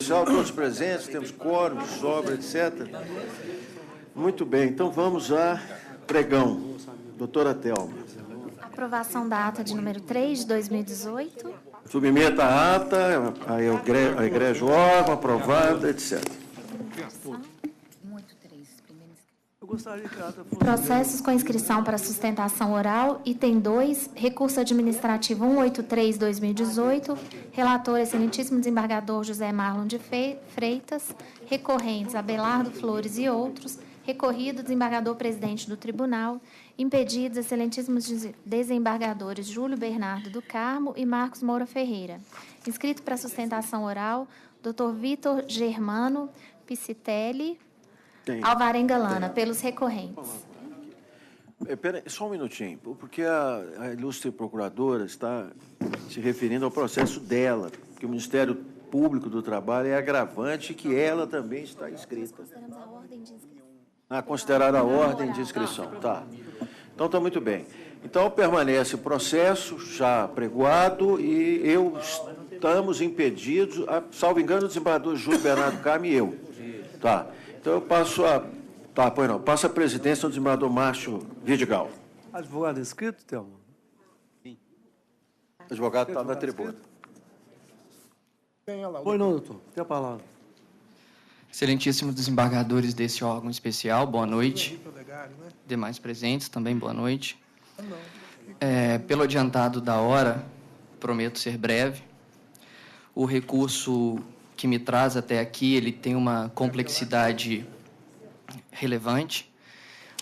Todos presentes, temos quórum, sobra, etc. Muito bem, então vamos a pregão. Doutora Thelma. Aprovação da ata de número 3 de 2018. Submeta a ata, a egrejo órgão, aprovada, etc. Processos com inscrição para sustentação oral, item 2, recurso administrativo 183/2018, relator excelentíssimo desembargador José Marlon de Freitas, recorrentes Abelardo Flores e outros, recorrido desembargador presidente do tribunal, impedidos excelentíssimos desembargadores Júlio Bernardo do Carmo e Marcos Moura Ferreira. Inscrito para sustentação oral, Dr. Vitor Germano Piscitelli, Alvarenga Lana, pelos recorrentes. Só um minutinho, porque a ilustre procuradora está se referindo ao processo dela, que o Ministério Público do Trabalho é agravante que ela também está inscrita. Considerar a ordem de inscrição. Tá. Então, está muito bem. Então, permanece o processo já pregoado e estamos impedidos, salvo engano, o desembargador Júlio Bernardo Carmo e eu. Tá. Então, eu passo passo a presidência ao desembargador Márcio Vidigal. Advogado inscrito, Thelma? Sim. O advogado está na tribuna. Pois não, doutor. Tem a palavra. Excelentíssimos desembargadores desse órgão especial, boa noite. Demais presentes, também boa noite. Pelo adiantado da hora, prometo ser breve. O recurso que me traz até aqui, ele tem uma complexidade relevante.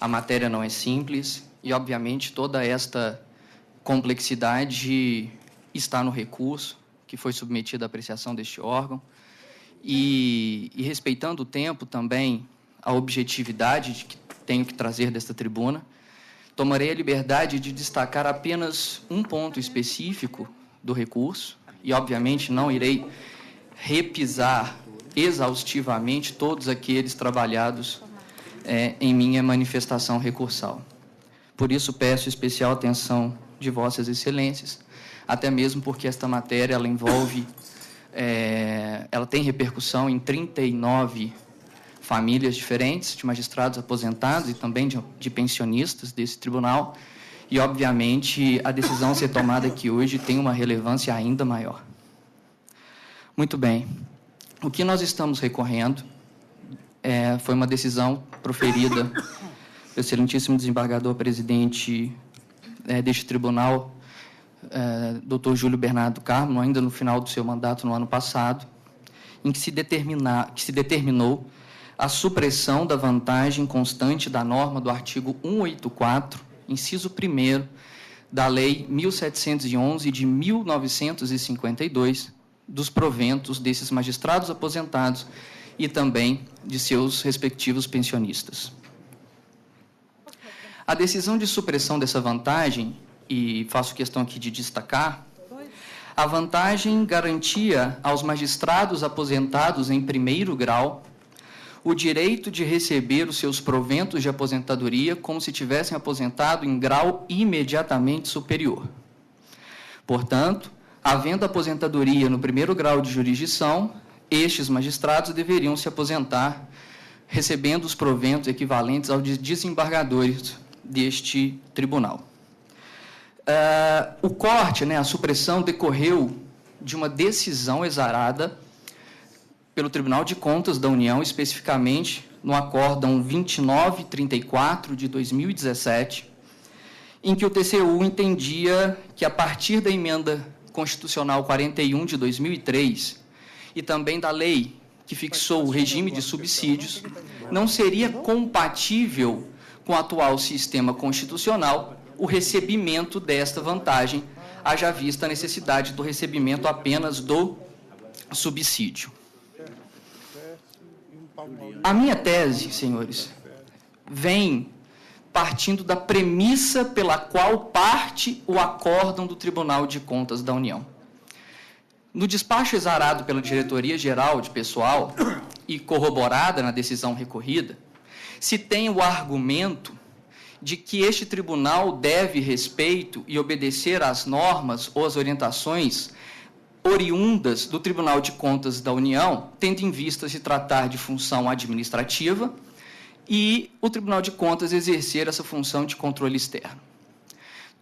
A matéria não é simples e, obviamente, toda esta complexidade está no recurso que foi submetido à apreciação deste órgão. E respeitando o tempo também, a objetividade que tenho que trazer desta tribuna, tomarei a liberdade de destacar apenas um ponto específico do recurso e, obviamente, não irei repisar exaustivamente todos aqueles trabalhados em minha manifestação recursal. Por isso, peço especial atenção de Vossas Excelências, até mesmo porque esta matéria ela envolve, ela tem repercussão em 39 famílias diferentes de magistrados aposentados e também de pensionistas desse tribunal, e, obviamente, a decisão a ser tomada aqui hoje tem uma relevância ainda maior. Muito bem. O que nós estamos recorrendo foi uma decisão proferida pelo excelentíssimo desembargador presidente deste tribunal, Dr. Júlio Bernardo Carmo, ainda no final do seu mandato no ano passado, em que se determinou a supressão da vantagem constante da norma do artigo 184, inciso 1º, da Lei 1711 de 1952, dos proventos desses magistrados aposentados e também de seus respectivos pensionistas. A decisão de supressão dessa vantagem, e faço questão aqui de destacar, a vantagem garantia aos magistrados aposentados em primeiro grau o direito de receber os seus proventos de aposentadoria como se tivessem aposentado em grau imediatamente superior. Portanto, havendo aposentadoria no primeiro grau de jurisdição, estes magistrados deveriam se aposentar recebendo os proventos equivalentes aos desembargadores deste tribunal. O corte, a supressão, decorreu de uma decisão exarada pelo Tribunal de Contas da União, especificamente no Acórdão 2934 de 2017, em que o TCU entendia que, a partir da emenda constitucional 41 de 2003 e também da lei que fixou o regime de subsídios, não seria compatível com o atual sistema constitucional o recebimento desta vantagem, haja vista a necessidade do recebimento apenas do subsídio. A minha tese, senhores, vem partindo da premissa pela qual parte o acórdão do Tribunal de Contas da União. No despacho exarado pela Diretoria-Geral de Pessoal e corroborada na decisão recorrida, se tem o argumento de que este tribunal deve respeito e obedecer às normas ou às orientações oriundas do Tribunal de Contas da União, tendo em vista se tratar de função administrativa e o Tribunal de Contas exercer essa função de controle externo.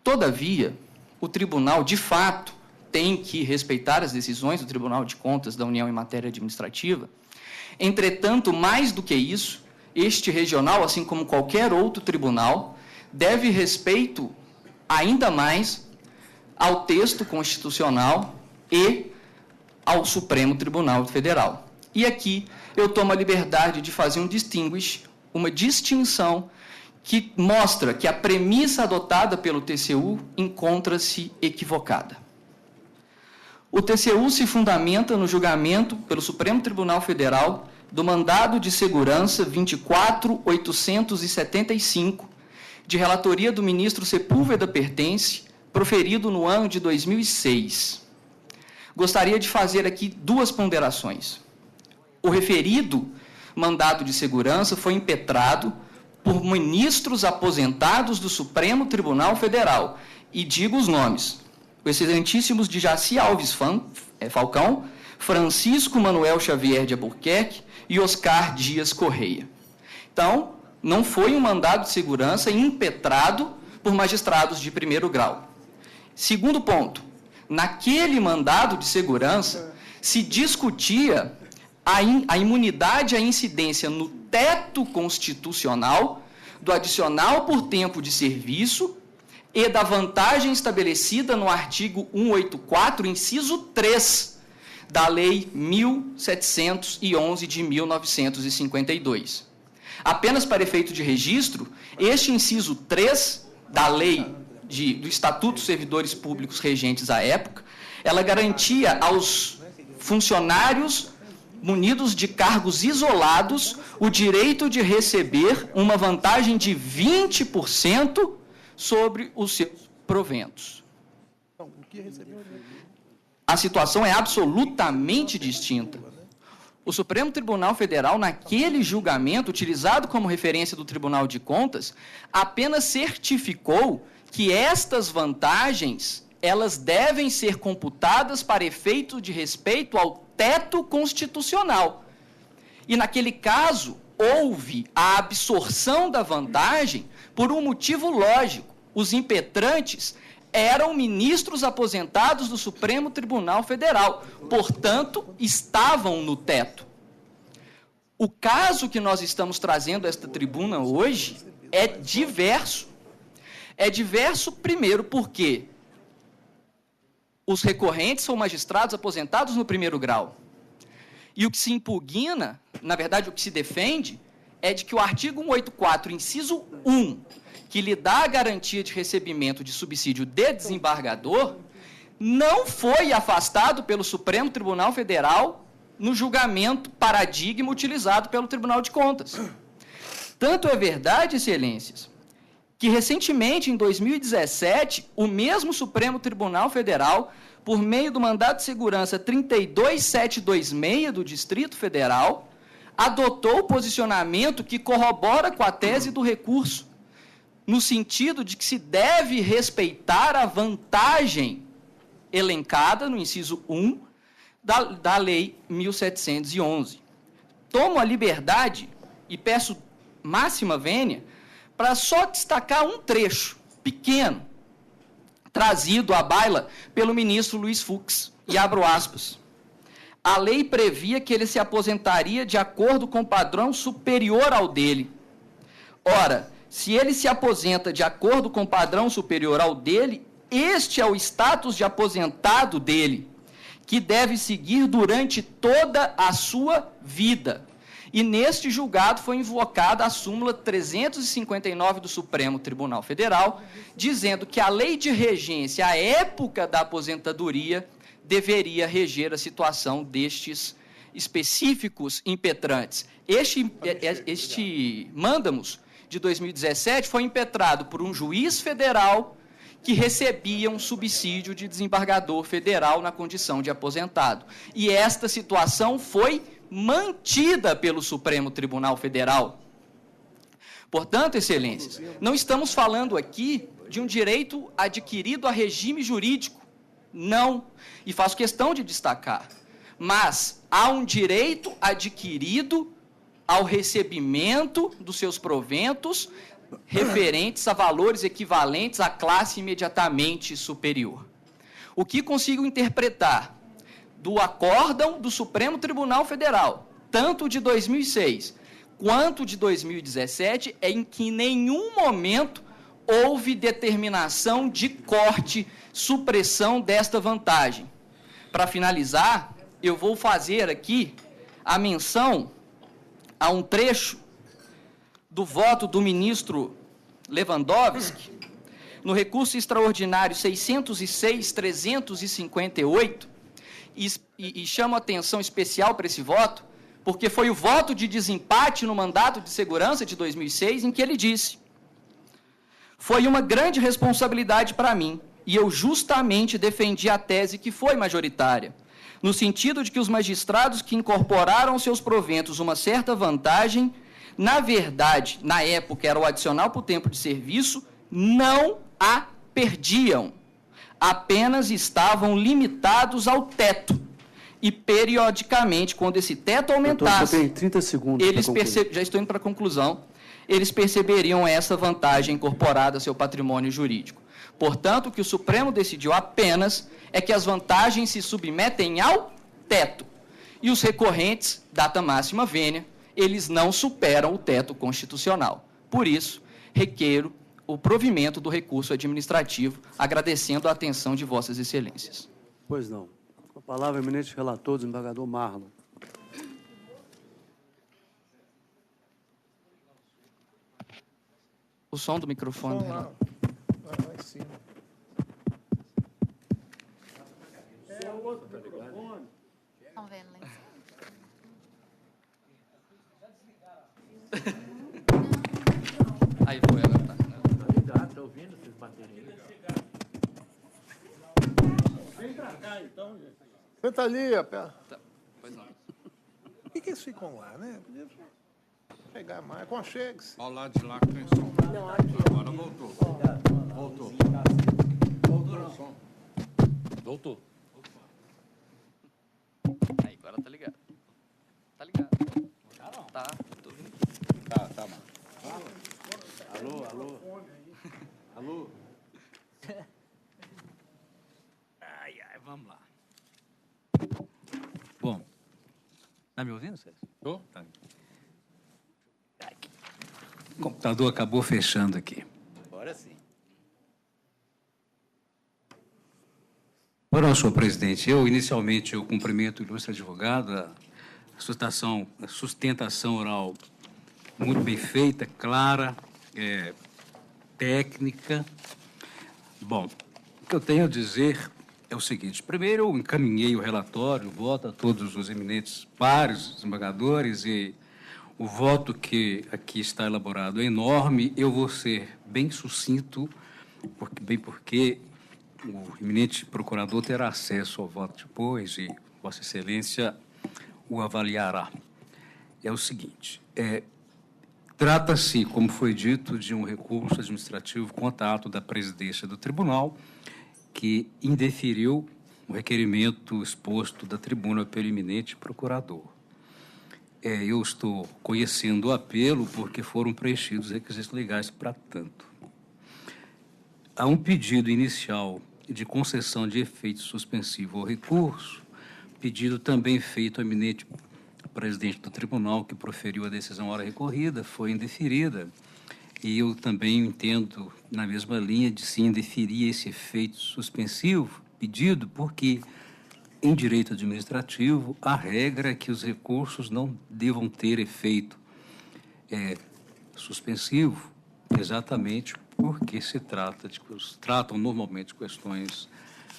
Todavia, o tribunal, de fato, tem que respeitar as decisões do Tribunal de Contas da União em matéria administrativa. Entretanto, mais do que isso, este regional, assim como qualquer outro tribunal, deve respeito ainda mais ao texto constitucional e ao Supremo Tribunal Federal. E aqui eu tomo a liberdade de fazer uma distinção que mostra que a premissa adotada pelo TCU encontra-se equivocada. O TCU se fundamenta no julgamento pelo Supremo Tribunal Federal do mandado de segurança 24.875, de relatoria do ministro Sepúlveda Pertence, proferido no ano de 2006. Gostaria de fazer aqui duas ponderações. O referido mandado de segurança foi impetrado por ministros aposentados do Supremo Tribunal Federal, e digo os nomes: o excelentíssimos de Jaci Alves Falcão, Francisco Manuel Xavier de Albuquerque e Oscar Dias Correia. Então, não foi um mandado de segurança impetrado por magistrados de primeiro grau. Segundo ponto, naquele mandado de segurança se discutia a imunidade à incidência no teto constitucional do adicional por tempo de serviço e da vantagem estabelecida no artigo 184, inciso 3, da Lei 1711 de 1952. Apenas para efeito de registro, este inciso 3 da Lei do Estatuto dos Servidores Públicos regentes à época, ela garantia aos funcionários munidos de cargos isolados o direito de receber uma vantagem de 20% sobre os seus proventos. A situação é absolutamente distinta. O Supremo Tribunal Federal, naquele julgamento, utilizado como referência do Tribunal de Contas, apenas certificou que estas vantagens, elas devem ser computadas para efeito de respeito ao teto constitucional. E, naquele caso, houve a absorção da vantagem por um motivo lógico. Os impetrantes eram ministros aposentados do Supremo Tribunal Federal, portanto, estavam no teto. O caso que nós estamos trazendo a esta tribuna hoje é diverso. É diverso, primeiro, porque os recorrentes são magistrados aposentados no primeiro grau. E o que se impugna, na verdade, o que se defende, é de que o artigo 184, inciso 1, que lhe dá a garantia de recebimento de subsídio de desembargador, não foi afastado pelo Supremo Tribunal Federal no julgamento paradigma utilizado pelo Tribunal de Contas. Tanto é verdade, excelências, que recentemente, em 2017, o mesmo Supremo Tribunal Federal, por meio do mandado de segurança 32726 do Distrito Federal, adotou o posicionamento que corrobora com a tese do recurso, no sentido de que se deve respeitar a vantagem elencada no inciso 1 da Lei 1711. Tomo a liberdade e peço máxima vênia para só destacar um trecho pequeno, trazido à baila pelo ministro Luiz Fux, e abro aspas. A lei previa que ele se aposentaria de acordo com padrão superior ao dele. Ora, se ele se aposenta de acordo com padrão superior ao dele, este é o status de aposentado dele, que deve seguir durante toda a sua vida. E neste julgado foi invocada a súmula 359 do Supremo Tribunal Federal, dizendo que a lei de regência, à época da aposentadoria, deveria reger a situação destes específicos impetrantes. Este mandamus de 2017 foi impetrado por um juiz federal que recebia um subsídio de desembargador federal na condição de aposentado. E esta situação foi mantida pelo Supremo Tribunal Federal. Portanto, excelências, não estamos falando aqui de um direito adquirido a regime jurídico, Não. E faço questão de destacar. Mas há um direito adquirido ao recebimento dos seus proventos referentes a valores equivalentes à classe imediatamente superior. O que consigo interpretar do acórdão do Supremo Tribunal Federal, tanto de 2006 quanto de 2017, é em que em nenhum momento houve determinação de corte, supressão desta vantagem. Para finalizar, eu vou fazer aqui a menção a um trecho do voto do ministro Lewandowski, no recurso extraordinário 606-358, e chamo atenção especial para esse voto, porque foi o voto de desempate no mandato de segurança de 2006, em que ele disse: foi uma grande responsabilidade para mim, e eu justamente defendi a tese que foi majoritária, no sentido de que os magistrados que incorporaram aos seus proventos uma certa vantagem, na verdade, na época era o adicional por tempo de serviço, não a perdiam, apenas estavam limitados ao teto. E, periodicamente, quando esse teto aumentasse, tem 30 segundos eles já estou indo para a conclusão, eles perceberiam essa vantagem incorporada ao seu patrimônio jurídico. Portanto, o que o Supremo decidiu apenas é que as vantagens se submetem ao teto. E os recorrentes, data máxima vênia, eles não superam o teto constitucional. Por isso, requeiro o provimento do recurso administrativo, agradecendo a atenção de vossas excelências. Pois não. Com a palavra, o eminente relator, desembargador Marlon. O som do microfone do relator. Lá em cima. Estão vendo lá em cima? Aí foi, agora tá. Tá ouvindo vocês baterem? Vem pra cá, então, gente. Senta ali, a pé. Tá. Pois não. Por que eles ficam lá, né? Podia pegar mais. Aconchegue-se. Ao lado de lá que tem som. Agora voltou. Voltou. Voltou o som. Voltou. Aí, agora tá ligado. Tá ligado. Tá, tô ouvindo aqui. Tá, mano. Alô? Ai, vamos lá. Bom, tá me ouvindo, César? Tô? Tá. Ai, o computador acabou fechando aqui. Agora sim. Ora, senhor presidente, inicialmente cumprimento o ilustre advogado, a sustentação oral muito bem feita, clara, técnica. Bom, o que eu tenho a dizer é o seguinte: primeiro, eu encaminhei o relatório, o voto a todos os eminentes pares, desembargadores, e o voto que aqui está elaborado é enorme. Eu vou ser bem sucinto, porque o eminente procurador terá acesso ao voto depois e Vossa Excelência o avaliará. É o seguinte: trata-se, como foi dito, de um recurso administrativo contra ato da presidência do tribunal, que indeferiu o requerimento exposto da tribuna pelo eminente procurador. Eu estou conhecendo o apelo porque foram preenchidos os requisitos legais para tanto. Há um pedido inicial de concessão de efeito suspensivo ao recurso, pedido também feito ao eminente presidente do tribunal, que proferiu a decisão hora recorrida, foi indeferida, e eu também entendo, na mesma linha, de se indeferir esse efeito suspensivo pedido, porque, em direito administrativo, a regra é que os recursos não devam ter efeito suspensivo, exatamente porque tratam normalmente questões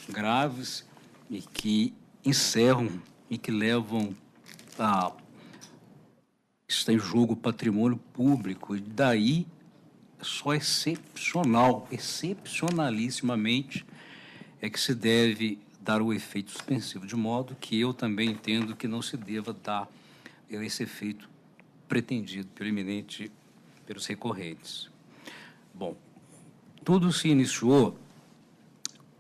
graves e que encerram e que levam está em jogo o patrimônio público, e daí só excepcionalissimamente, é que se deve dar o efeito suspensivo, de modo que eu também entendo que não se deva dar esse efeito pretendido pelos recorrentes. Bom, tudo se iniciou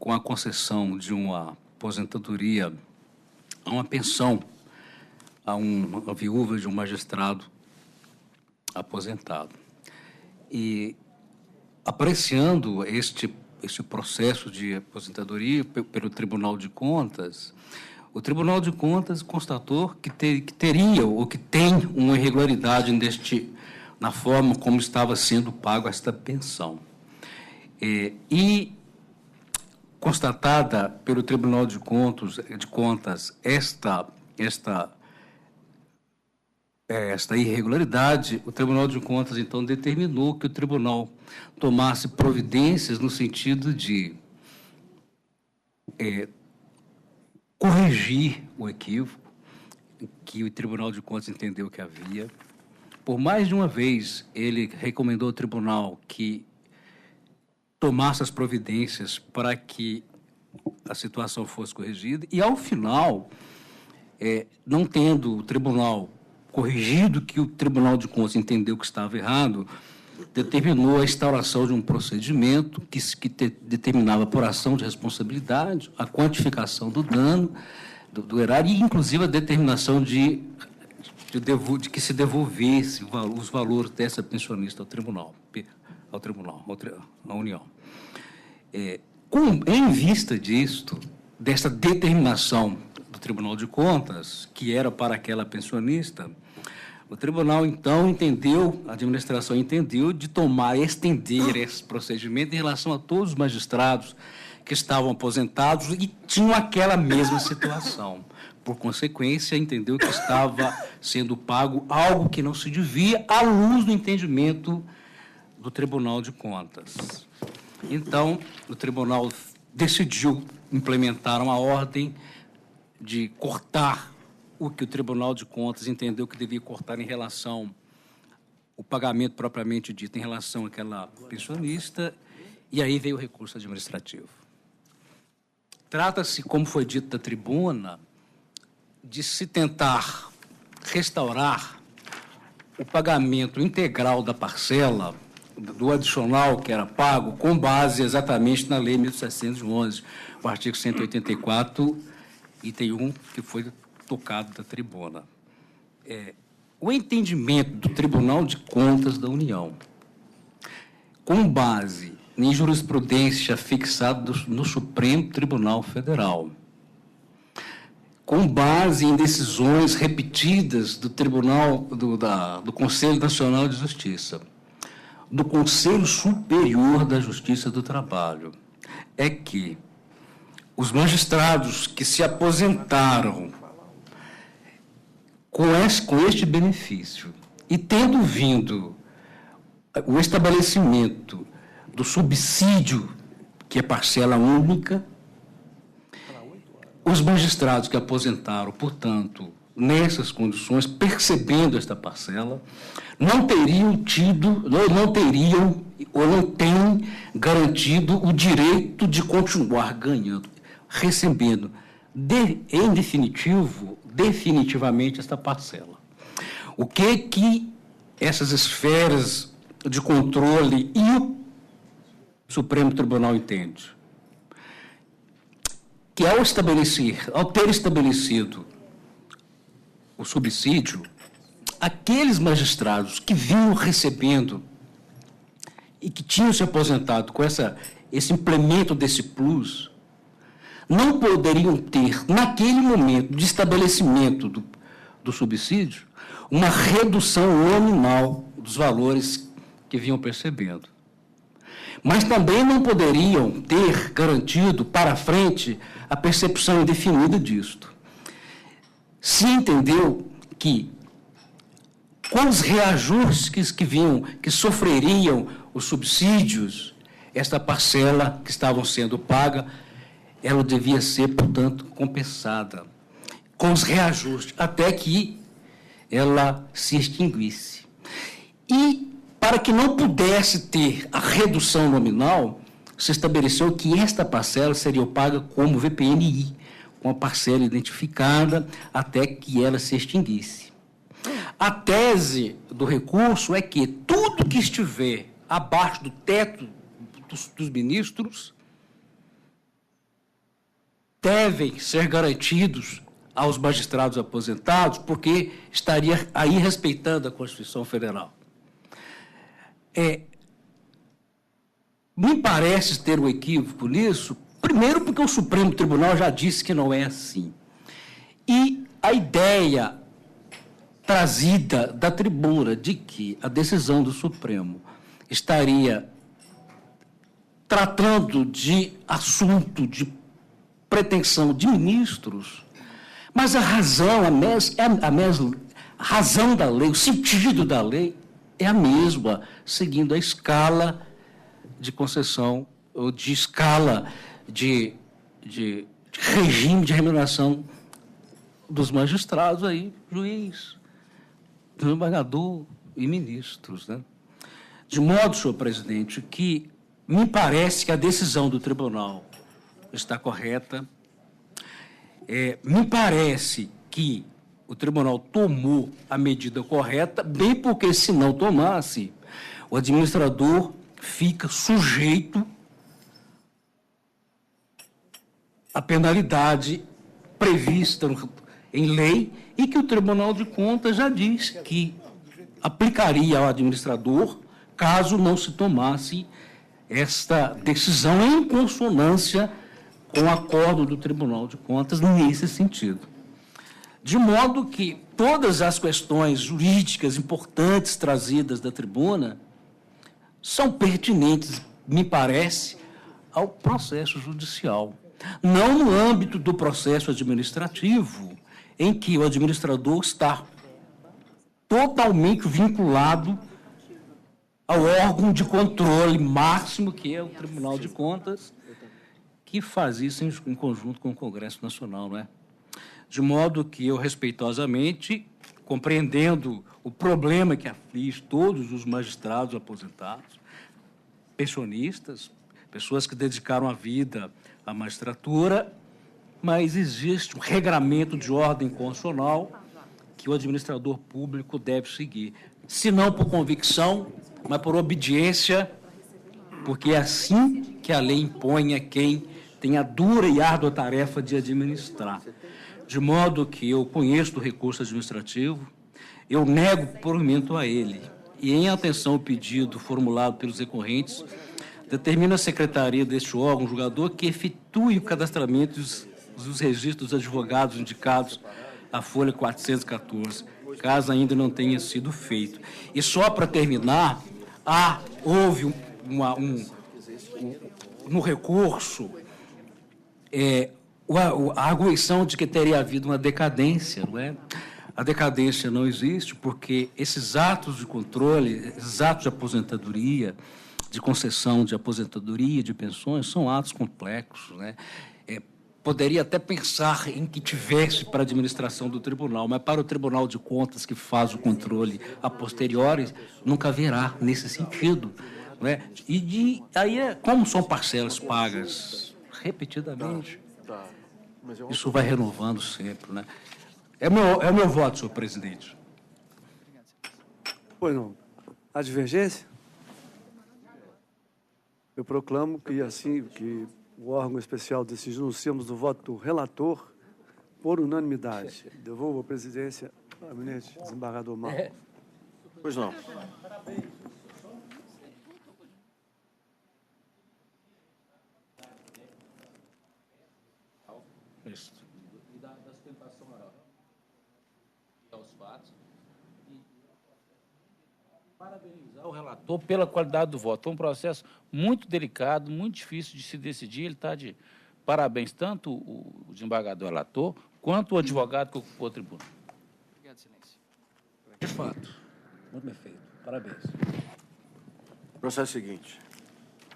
com a concessão de uma aposentadoria, a uma pensão, a uma viúva de um magistrado aposentado. E, apreciando este processo de aposentadoria pelo Tribunal de Contas, o Tribunal de Contas constatou que teria ou que tem uma irregularidade na forma como estava sendo pago esta pensão. E constatada pelo Tribunal de Contas esta irregularidade, o Tribunal de Contas, então, determinou que o tribunal tomasse providências no sentido de corrigir o equívoco que o Tribunal de Contas entendeu que havia. Por mais de uma vez, ele recomendou ao tribunal que tomasse as providências para que a situação fosse corrigida, e, ao final, não tendo o tribunal corrigido que o Tribunal de Contas entendeu que estava errado, determinou a instauração de um procedimento que determinava a apuração de responsabilidade, a quantificação do dano, do erário, e, inclusive, a determinação de que se devolvesse os valores dessa pensionista à União. Em vista desta determinação do Tribunal de Contas, que era para aquela pensionista, o tribunal, então, a administração entendeu de estender esse procedimento em relação a todos os magistrados que estavam aposentados e tinham aquela mesma situação. Por consequência, entendeu que estava sendo pago algo que não se devia, à luz do entendimento do Tribunal de Contas. Então, o tribunal decidiu implementar uma ordem de cortar o que o Tribunal de Contas entendeu que devia cortar em relação ao pagamento propriamente dito, em relação àquela pensionista, e aí veio o recurso administrativo. Trata-se, como foi dito da tribuna, de se tentar restaurar o pagamento integral da parcela do adicional que era pago com base exatamente na Lei 1.711, o artigo 184, item 1, que foi tocado da tribuna. O entendimento do Tribunal de Contas da União, com base em jurisprudência fixada no Supremo Tribunal Federal, com base em decisões repetidas do do Conselho Nacional de Justiça, do Conselho Superior da Justiça do Trabalho, é que os magistrados que se aposentaram com este benefício e tendo vindo o estabelecimento do subsídio, que é parcela única, os magistrados que aposentaram, portanto, nessas condições, percebendo esta parcela, não teriam ou não têm garantido o direito de continuar ganhando, recebendo, em definitivamente, esta parcela. O que essas esferas de controle e o Supremo Tribunal entende? Que ao ter estabelecido o subsídio, aqueles magistrados que vinham recebendo e que tinham se aposentado com esse implemento desse plus, não poderiam ter, naquele momento de estabelecimento do subsídio, uma redução nominal dos valores que vinham percebendo. Mas também não poderiam ter garantido para frente a percepção indefinida disto. Se entendeu que, com os reajustes que sofreriam os subsídios, esta parcela que estavam sendo paga, ela devia ser, portanto, compensada com os reajustes, até que ela se extinguisse. E, para que não pudesse ter a redução nominal, se estabeleceu que esta parcela seria paga como VPNI, com a parcela identificada, até que ela se extinguisse. A tese do recurso é que tudo que estiver abaixo do teto dos ministros devem ser garantidos aos magistrados aposentados, porque estaria aí respeitando a Constituição Federal. Me parece ter um equívoco nisso, primeiro porque o Supremo Tribunal já disse que não é assim. E a ideia trazida da tribuna de que a decisão do Supremo estaria tratando de assunto de pretensão de ministros, mas a razão, a razão da lei, o sentido da lei é a mesma, seguindo a escala de concessão, ou de escala de regime de remuneração dos magistrados, aí, juiz, desembargador e ministros, né? De modo, senhor presidente, que me parece que a decisão do tribunal está correta. Me parece que o tribunal tomou a medida correta, bem porque, se não tomasse, o administrador fica sujeito à penalidade prevista em lei e que o Tribunal de Contas já diz que aplicaria ao administrador caso não se tomasse esta decisão em consonância com o acordo do Tribunal de Contas nesse sentido. De modo que todas as questões jurídicas importantes trazidas da tribuna são pertinentes, me parece, ao processo judicial. Não no âmbito do processo administrativo, em que o administrador está totalmente vinculado ao órgão de controle máximo, que é o Tribunal de Contas, que faz isso em conjunto com o Congresso Nacional, não é? De modo que eu, respeitosamente, compreendendo o problema que aflige todos os magistrados aposentados, pensionistas, pessoas que dedicaram a vida à magistratura, mas existe um regramento de ordem constitucional que o administrador público deve seguir, se não por convicção, mas por obediência, porque é assim que a lei impõe a quem tem a dura e árdua tarefa de administrar. De modo que eu conheço do recurso administrativo, eu nego provimento a ele. E, em atenção ao pedido formulado pelos recorrentes, determina a secretaria deste órgão julgador que efetue o cadastramento dos registros dos advogados indicados à folha 414, caso ainda não tenha sido feito. E só para terminar, houve no recurso a arguição de que teria havido uma decadência, não é? A decadência não existe porque esses atos de controle, esses atos de aposentadoria, de concessão de aposentadoria, de pensões, são atos complexos, né? Poderia até pensar em que tivesse para a administração do tribunal, mas para o Tribunal de Contas, que faz o controle a posteriori, nunca haverá nesse sentido, né? Aí, como são parcelas pagas repetidamente, isso vai renovando sempre, né? É o meu voto, senhor presidente. Pois não. A divergência? Eu proclamo que, assim que o órgão especial decidiu, anunciamos o voto do relator por unanimidade. Devolvo a presidência ao eminente desembargador Marcos. Pois não. Isso. E da sustentação oral. E aos fatos. E parabenizar o relator pela qualidade do voto. Foi um processo muito delicado, muito difícil de se decidir. Ele está de parabéns, tanto o desembargador relator, quanto o advogado que ocupou a tribuna. Obrigado, excelência. De fato. Muito bem feito. Parabéns. Processo seguinte.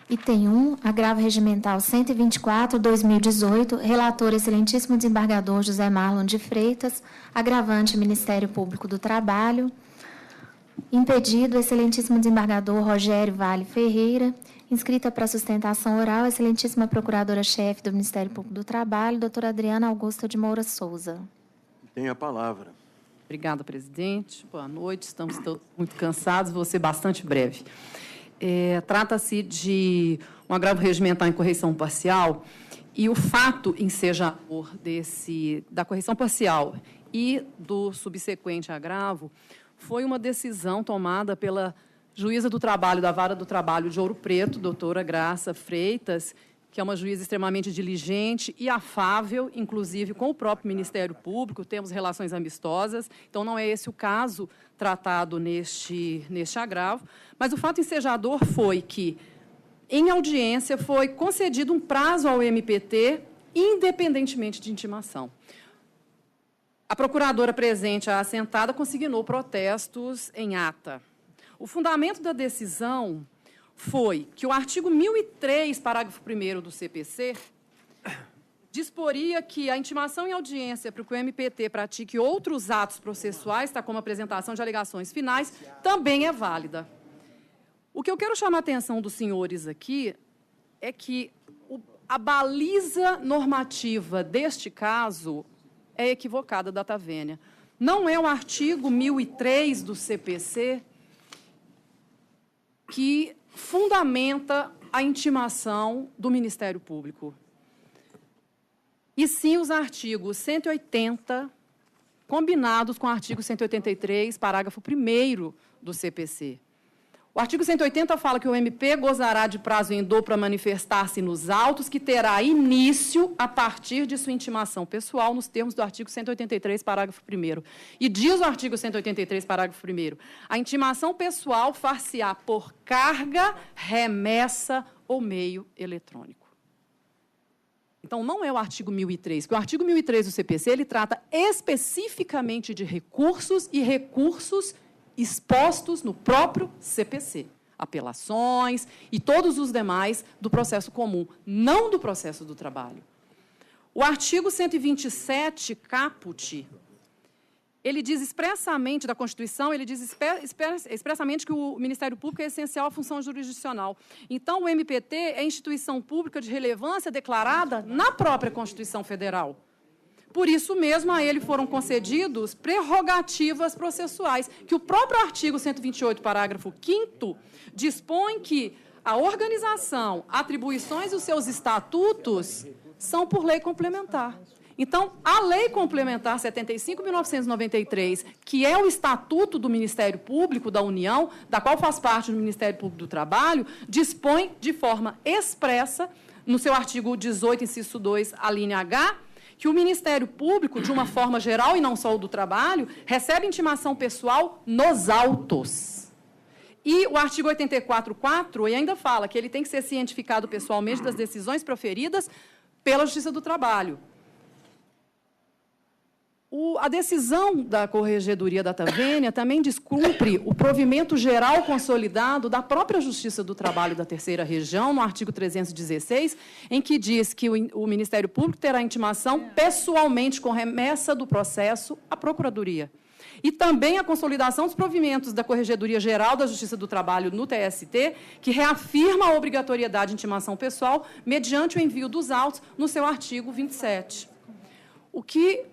Item 1, agravo regimental 124/2018, relator excelentíssimo desembargador José Marlon de Freitas, agravante Ministério Público do Trabalho, impedido excelentíssimo desembargador Rogério Vale Ferreira, inscrita para sustentação oral, excelentíssima procuradora-chefe do Ministério Público do Trabalho, doutora Adriana Augusta de Moura Souza. Tem a palavra. Obrigada, presidente. Boa noite. Estamos todos muito cansados, vou ser bastante breve. Trata-se de um agravo regimental em correição parcial E o fato ensejador da correção parcial e do subsequente agravo foi uma decisão tomada pela juíza do trabalho da Vara do Trabalho de Ouro Preto, doutora Graça Freitas, que é uma juíza extremamente diligente e afável, inclusive com o próprio Ministério Público, temos relações amistosas, então não é esse o caso tratado neste agravo, mas o fato ensejador foi que, em audiência, foi concedido um prazo ao MPT, independentemente de intimação. A procuradora presente, a assentada, consignou protestos em ata. O fundamento da decisão foi que o artigo 1003, parágrafo 1º do CPC, disporia que a intimação em audiência para que o MPT pratique outros atos processuais, tá, como a apresentação de alegações finais, também é válida. O que eu quero chamar a atenção dos senhores aqui é que a baliza normativa deste caso é equivocada, data vênia. Não é o artigo 1003 do CPC que fundamenta a intimação do Ministério Público. E sim os artigos 180, combinados com o artigo 183, parágrafo 1º do CPC. O artigo 180 fala que o MP gozará de prazo em dobro para manifestar-se nos autos, que terá início a partir de sua intimação pessoal, nos termos do artigo 183, parágrafo 1º. E diz o artigo 183, parágrafo 1º, a intimação pessoal far-se-á por carga, remessa ou meio eletrônico. Então, não é o artigo 1003, porque o artigo 1003 do CPC, ele trata especificamente de recursos e recursos expostos no próprio CPC, apelações e todos os demais do processo comum, não do processo do trabalho. O artigo 127, caput, ele diz expressamente, da Constituição, ele diz expressamente que o Ministério Público é essencial à função jurisdicional. Então, o MPT é instituição pública de relevância declarada na própria Constituição Federal. Por isso mesmo, a ele foram concedidos prerrogativas processuais, que o próprio artigo 128, parágrafo 5º, dispõe que a organização, atribuições e os seus estatutos são por lei complementar. Então, a Lei Complementar 75.993, que é o Estatuto do Ministério Público da União, da qual faz parte do Ministério Público do Trabalho, dispõe de forma expressa, no seu artigo 18, inciso 2, a linha H, que o Ministério Público, de uma forma geral e não só o do trabalho, recebe intimação pessoal nos autos. E o artigo 84.4 ainda fala que ele tem que ser cientificado pessoalmente das decisões proferidas pela Justiça do Trabalho. A decisão da Corregedoria Data Vênia também descumpre o provimento geral consolidado da própria Justiça do Trabalho da Terceira Região, no artigo 316, em que diz que o Ministério Público terá intimação pessoalmente com remessa do processo à Procuradoria. E também a consolidação dos provimentos da Corregedoria Geral da Justiça do Trabalho no TST, que reafirma a obrigatoriedade de intimação pessoal mediante o envio dos autos no seu artigo 27. O que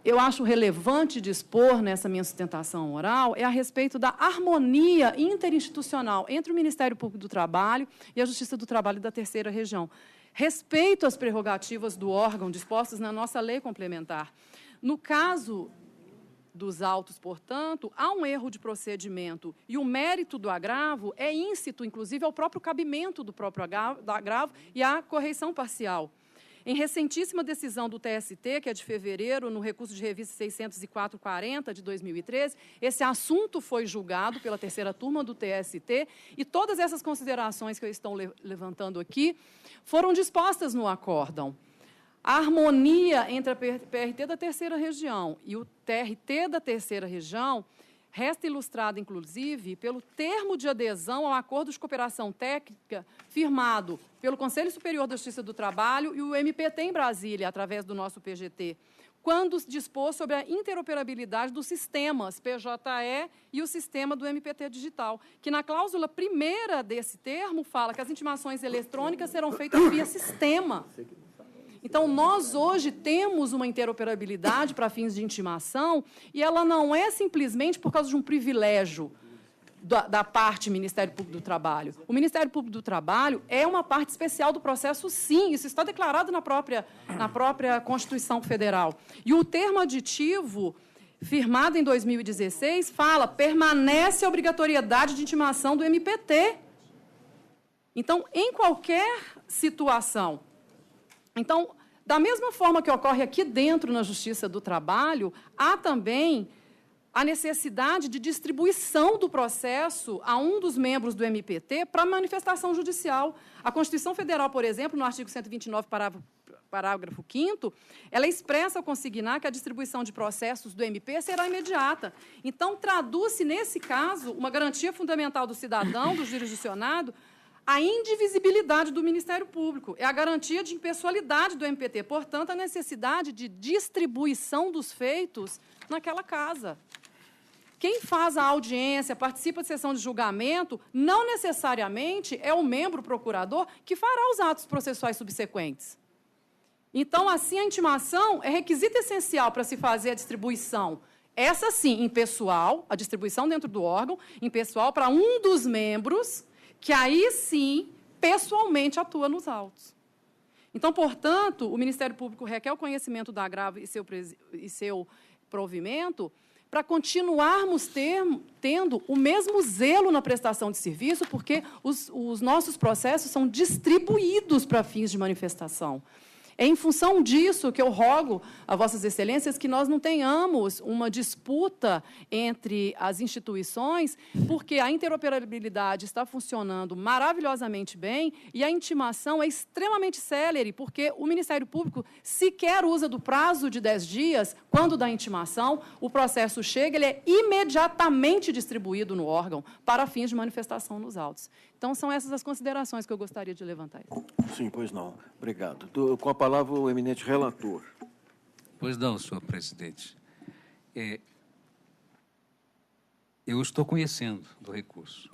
eu acho relevante dispor nessa minha sustentação oral é a respeito da harmonia interinstitucional entre o Ministério Público do Trabalho e a Justiça do Trabalho da Terceira Região. Respeito às prerrogativas do órgão dispostas na nossa lei complementar. No caso dos autos, portanto, há um erro de procedimento e o mérito do agravo é íncito, inclusive, ao próprio cabimento do próprio agravo e à correição parcial. Em recentíssima decisão do TST, que é de fevereiro, no recurso de revista 604/40 de 2013, esse assunto foi julgado pela terceira turma do TST e todas essas considerações que eu estou levantando aqui foram dispostas no acórdão. A harmonia entre a PRT da Terceira Região e o TRT da Terceira Região resta ilustrada, inclusive, pelo termo de adesão ao acordo de cooperação técnica firmado pelo Conselho Superior da Justiça do Trabalho e o MPT em Brasília, através do nosso PGT, quando dispôs sobre a interoperabilidade dos sistemas PJE e o sistema do MPT digital, que na cláusula primeira desse termo fala que as intimações eletrônicas serão feitas via sistema. Então, nós hoje temos uma interoperabilidade para fins de intimação e ela não é simplesmente por causa de um privilégio da parte Ministério Público do Trabalho. O Ministério Público do Trabalho é uma parte especial do processo, sim, isso está declarado na própria Constituição Federal. E o termo aditivo, firmado em 2016, fala: permanece a obrigatoriedade de intimação do MPT. Então, em qualquer situação. Então, da mesma forma que ocorre aqui dentro na Justiça do Trabalho, há também a necessidade de distribuição do processo a um dos membros do MPT para manifestação judicial. A Constituição Federal, por exemplo, no artigo 129, parágrafo 5º, ela expressa ao consignar que a distribuição de processos do MP será imediata. Então, traduz-se, nesse caso, uma garantia fundamental do cidadão, do jurisdicionado, a indivisibilidade do Ministério Público. É a garantia de impessoalidade do MPT. Portanto, a necessidade de distribuição dos feitos naquela casa. Quem faz a audiência, participa de sessão de julgamento, não necessariamente é o membro procurador que fará os atos processuais subsequentes. Então, assim, a intimação é requisito essencial para se fazer a distribuição. Essa, sim, impessoal, a distribuição dentro do órgão, impessoal para um dos membros, que aí, sim, pessoalmente atua nos autos. Então, portanto, o Ministério Público requer o conhecimento do agravo e seu provimento para continuarmos tendo o mesmo zelo na prestação de serviço, porque os nossos processos são distribuídos para fins de manifestação. É em função disso que eu rogo a Vossas Excelências que nós não tenhamos uma disputa entre as instituições, porque a interoperabilidade está funcionando maravilhosamente bem e a intimação é extremamente célere, porque o Ministério Público sequer usa do prazo de 10 dias, quando da intimação, o processo chega, ele é imediatamente distribuído no órgão para fins de manifestação nos autos. Então, são essas as considerações que eu gostaria de levantar. Sim, pois não. Obrigado. Com a palavra, o eminente relator. Pois não, senhor presidente. Eu estou conhecendo do recurso.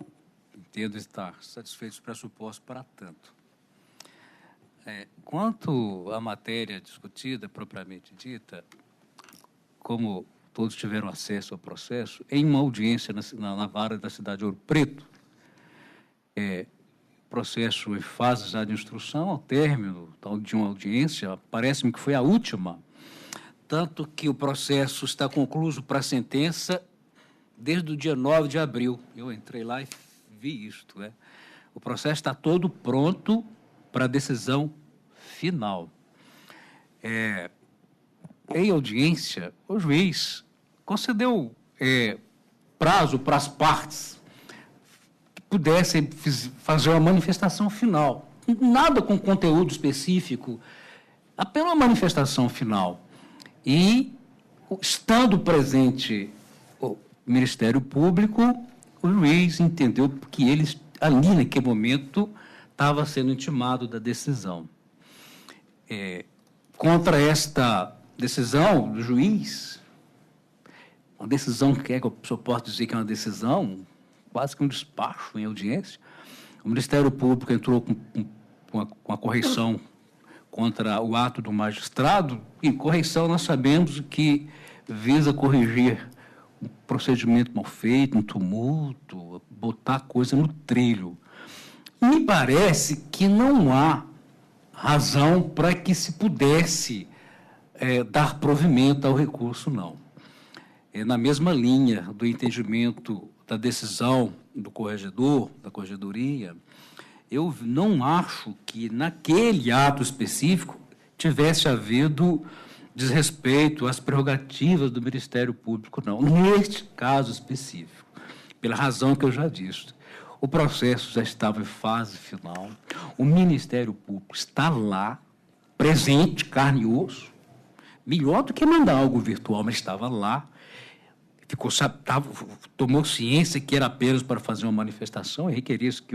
Entendo estar satisfeito dos pressupostos para tanto. Quanto à matéria discutida, propriamente dita, como todos tiveram acesso ao processo, em uma audiência na vara da cidade de Ouro Preto, processo em fase já de instrução, ao término de uma audiência, parece-me que foi a última, tanto que o processo está concluído para a sentença desde o dia 9 de abril. Eu entrei lá e vi isto. O processo está todo pronto para a decisão final. Em audiência, o juiz concedeu prazo para as partes pudessem fazer uma manifestação final. Nada com conteúdo específico, apenas uma manifestação final. E, estando presente o Ministério Público, o juiz entendeu que ele, ali naquele momento, estava sendo intimado da decisão. Contra esta decisão do juiz, uma decisão que eu posso dizer que é uma decisão, quase que um despacho em audiência, o Ministério Público entrou com a correção contra o ato do magistrado, e correção nós sabemos que visa corrigir um procedimento mal feito, um tumulto, botar a coisa no trilho. Me parece que não há razão para que se pudesse dar provimento ao recurso, não. Na mesma linha do entendimento da decisão do corregedor, da corregedoria, eu não acho que naquele ato específico tivesse havido desrespeito às prerrogativas do Ministério Público, não. Neste caso específico, pela razão que eu já disse. O processo já estava em fase final, o Ministério Público está lá, presente, carne e osso, melhor do que mandar algo virtual, mas estava lá, tomou ciência que era apenas para fazer uma manifestação e requerisse que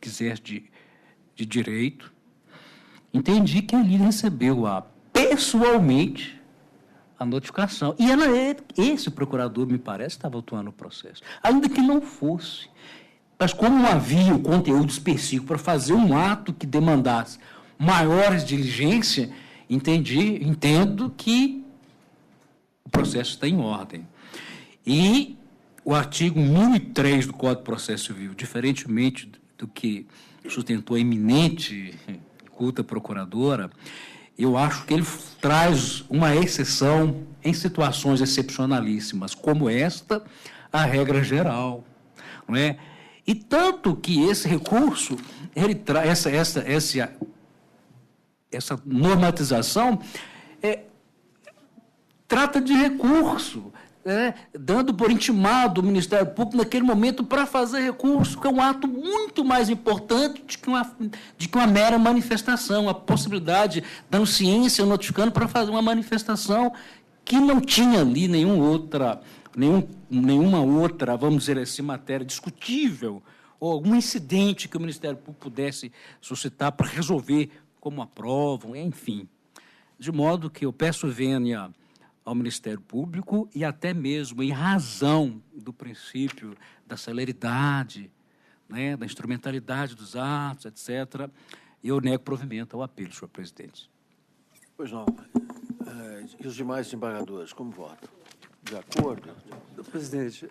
quisesse de direito. Entendi que ele recebeu pessoalmente a notificação. E esse procurador, me parece, estava atuando no processo. Ainda que não fosse. Mas como não havia o conteúdo específico para fazer um ato que demandasse maiores diligências, entendo que o processo está em ordem. E o artigo 1003 do Código de Processo Civil, diferentemente do que sustentou a eminente culta procuradora, eu acho que ele traz uma exceção em situações excepcionalíssimas, como esta, a regra geral, não é? E tanto que esse recurso, ele traz essa normatização, trata de recurso, dando por intimado o Ministério Público naquele momento para fazer recurso, que é um ato muito mais importante de que uma mera manifestação, a possibilidade da ciência notificando para fazer uma manifestação que não tinha ali nenhuma outra, vamos dizer assim, matéria discutível, ou algum incidente que o Ministério Público pudesse suscitar para resolver como aprovam, enfim. De modo que eu peço vênia ao Ministério Público e até mesmo em razão do princípio da celeridade, né, da instrumentalidade dos atos, etc., eu nego provimento ao apelo, senhor presidente. Pois não. E os demais desembargadores, como votam? De acordo? Presidente,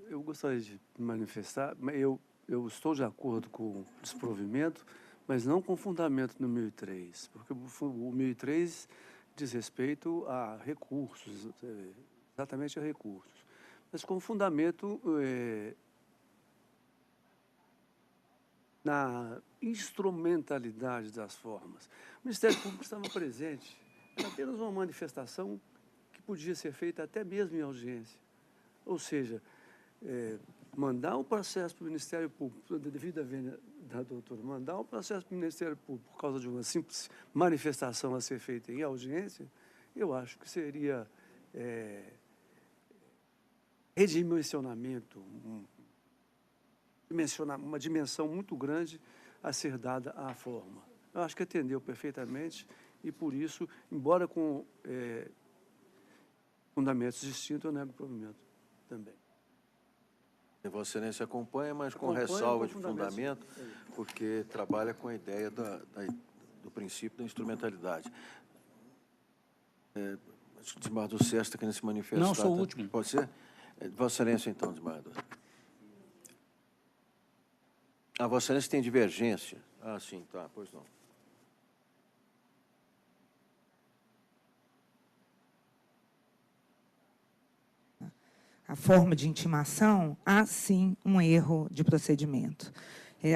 eu gostaria de manifestar, eu estou de acordo com o desprovimento, mas não com fundamento no 1003, porque o 1003 diz respeito a recursos, exatamente a recursos, mas com fundamento na instrumentalidade das formas. O Ministério Público estava presente, era apenas uma manifestação que podia ser feita até mesmo em audiência, ou seja, mandar um processo para o Ministério Público, devido à vênia da doutora, mandar um processo para o Ministério Público por causa de uma simples manifestação a ser feita em audiência, eu acho que seria redimensionamento, uma dimensão muito grande a ser dada à forma. Eu acho que atendeu perfeitamente e, por isso, embora com fundamentos distintos, eu nego o provimento também. Vossa Excelência acompanha, mas com ressalva de fundamento, porque trabalha com a ideia do princípio da instrumentalidade. Acho que o desembargador Sérgio está querendo se manifestar. Não, sou o último. Pode ser? Vossa Excelência, então, desembargador. Vossa Excelência tem divergência? Sim, tá, pois não. A forma de intimação, há sim um erro de procedimento.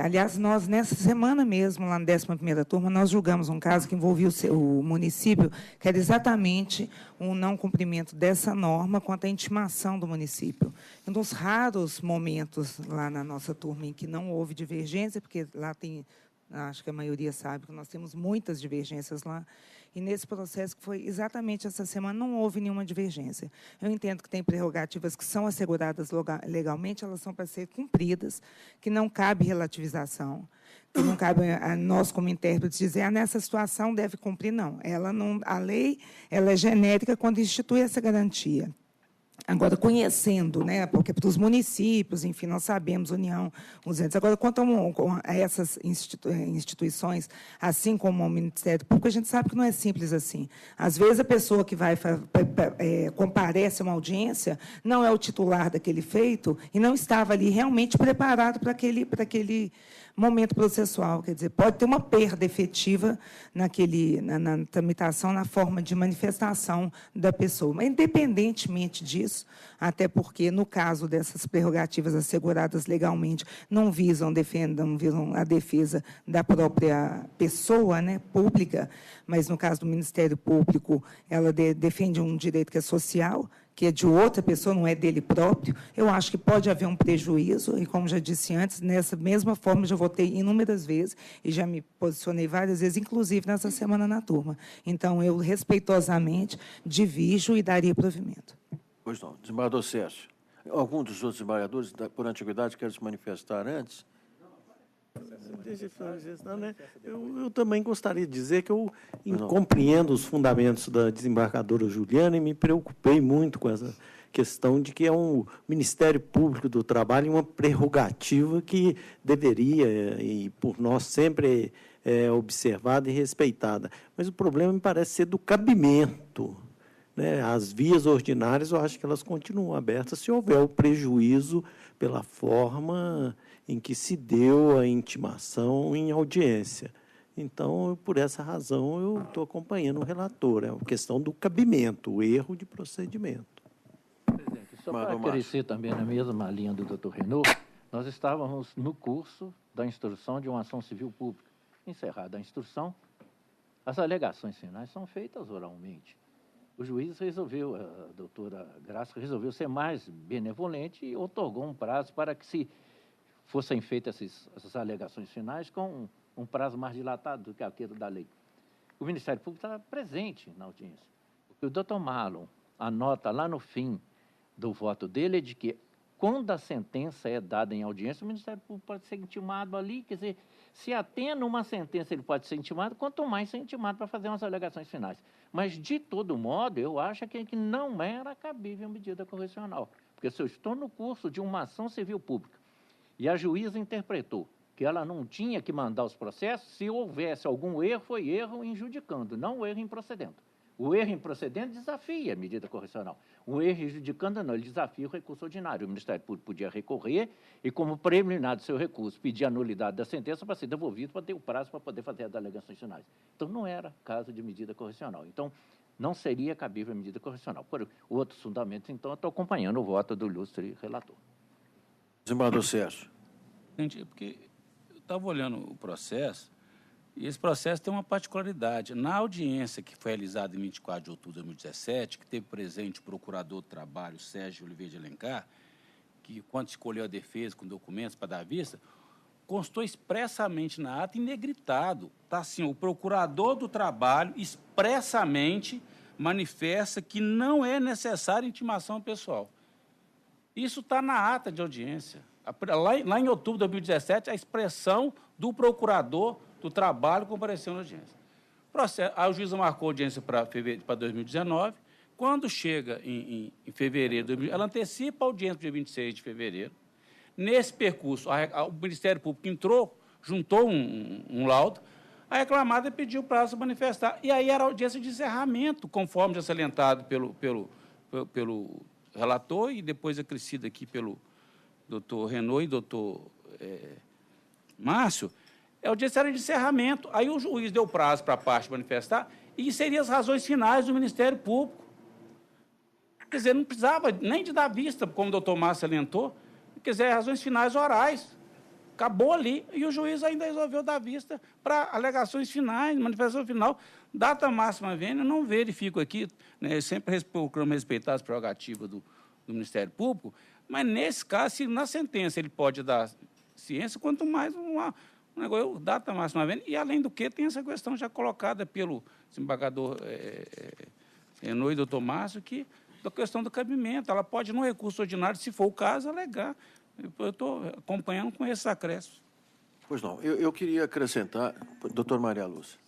Aliás, nós, nessa semana mesmo, lá na 11ª turma, nós julgamos um caso que envolvia o município, que era exatamente um não cumprimento dessa norma quanto à intimação do município. Um dos raros momentos lá na nossa turma em que não houve divergência, porque lá tem, acho que a maioria sabe que nós temos muitas divergências lá, e nesse processo, que foi exatamente essa semana, não houve nenhuma divergência. Eu entendo que tem prerrogativas que são asseguradas legalmente, elas são para ser cumpridas, que não cabe relativização, que não cabe a nós, como intérpretes, dizer nessa situação deve cumprir, não. A lei ela é genérica quando institui essa garantia. Agora, conhecendo, né, porque para os municípios, enfim, nós sabemos, União, os entes. Agora, quanto a essas instituições, assim como o Ministério Público, a gente sabe que não é simples assim. Às vezes, a pessoa que comparece a uma audiência não é o titular daquele feito e não estava ali realmente preparado para aquele momento processual. Quer dizer, pode ter uma perda efetiva na tramitação, na forma de manifestação da pessoa. Mas, independentemente disso, até porque, no caso dessas prerrogativas asseguradas legalmente, não visam a defesa da própria pessoa, né, pública, mas, no caso do Ministério Público, ela defende um direito que é social, que é de outra pessoa, não é dele próprio, eu acho que pode haver um prejuízo, e, como já disse antes, nessa mesma forma, já votei inúmeras vezes, e já me posicionei várias vezes, inclusive nessa semana na turma. Então, eu, respeitosamente, divijo e daria provimento. Pois não. Desembargador Sérgio, algum dos outros desembargadores, por antiguidade, quer se manifestar antes? Deixa eu falar, né? Eu também gostaria de dizer que eu compreendo os fundamentos da desembargadora Juliana e me preocupei muito com essa questão de que é um Ministério Público do Trabalho uma prerrogativa que deveria, e por nós sempre observada e respeitada. Mas o problema me parece ser do cabimento né? As vias ordinárias, eu acho que elas continuam abertas se houver o prejuízo pela forma em que se deu a intimação em audiência. Então, por essa razão, eu estou acompanhando o relator. É a questão do cabimento, o erro de procedimento. Presidente, só para acrescer também na mesma linha do Dr. Renaud, nós estávamos no curso da instrução de uma ação civil pública. Encerrada a instrução, as alegações finais são feitas oralmente. O juiz resolveu, a doutora Graça resolveu ser mais benevolente e otorgou um prazo para que se fossem feitas essas alegações finais com um prazo mais dilatado do que aquele da lei. O Ministério Público está presente na audiência. O que o doutor Marlon anota lá no fim do voto dele é de que, quando a sentença é dada em audiência, o Ministério Público pode ser intimado ali, quer dizer, se atendo uma sentença, ele pode ser intimado, quanto mais ser intimado para fazer umas alegações finais. Mas, de todo modo, eu acho que não era cabível medida correcional. Porque se eu estou no curso de uma ação civil pública e a juíza interpretou que ela não tinha que mandar os processos, se houvesse algum erro, foi erro injudicando, não erro improcedendo. O erro improcedendo desafia a medida correcional. O erro injudicando não, ele desafia o recurso ordinário. O Ministério Público podia recorrer e, como preliminar do seu recurso, pedir a nulidade da sentença para ser devolvido, para ter o prazo para poder fazer as alegações finais. Então, não era caso de medida correcional. Então, não seria cabível a medida correcional. Por outros fundamentos, então, eu estou acompanhando o voto do ilustre relator. Desembargador Sérgio. Porque eu estava olhando o processo, e esse processo tem uma particularidade. Na audiência que foi realizada em 24 de outubro de 2017, que teve presente o procurador do trabalho, Sérgio Oliveira de Alencar, que, quando escolheu a defesa com documentos para dar vista, constou expressamente na ata, em negritado. Está assim, o procurador do trabalho expressamente manifesta que não é necessária intimação pessoal. Isso está na ata de audiência. Lá em outubro de 2017, a expressão do procurador do trabalho compareceu na audiência. A juíza marcou a audiência para 2019. Quando chega em fevereiro, ela antecipa a audiência para dia 26 de fevereiro. Nesse percurso, o Ministério Público entrou, juntou um laudo, a reclamada pediu prazo para manifestar. E aí era a audiência de encerramento, conforme já salientado pelo relator e depois acrescido aqui pelo doutor Renaud e doutor Márcio. A audiência era de encerramento. Aí o juiz deu prazo para a parte manifestar e seria as razões finais do Ministério Público. Quer dizer, não precisava nem de dar vista, como o doutor Márcio salientou. Quer dizer, razões finais orais. Acabou ali. E o juiz ainda resolveu dar vista para alegações finais, manifestação final. Data máxima vênia, não verifico aqui, né, sempre procuramos respeitar as prerrogativas do Ministério Público, mas, nesse caso, se na sentença ele pode dar ciência, quanto mais data máxima vênia. E, além do que, tem essa questão já colocada pelo desembargador Renaud e doutor Márcio, que da questão do cabimento. Ela pode, no recurso ordinário, se for o caso, alegar. Eu estou acompanhando com esses acréscimos. Pois não. Eu queria acrescentar, doutor Maria Lúcia.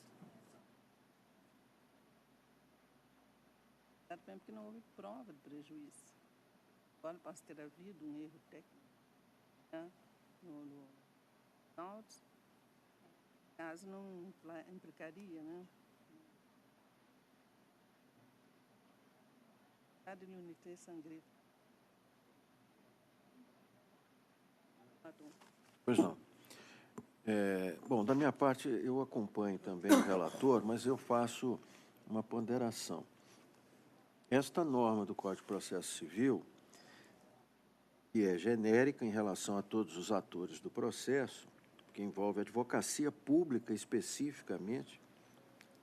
Porque não houve prova de prejuízo. Agora pode ter havido um erro técnico, né, no caso não implicaria, né? De l'unité sangrée. Pois não. Bom, da minha parte, eu acompanho também o relator, mas eu faço uma ponderação. Esta norma do Código de Processo Civil, que é genérica em relação a todos os atores do processo, que envolve a advocacia pública especificamente,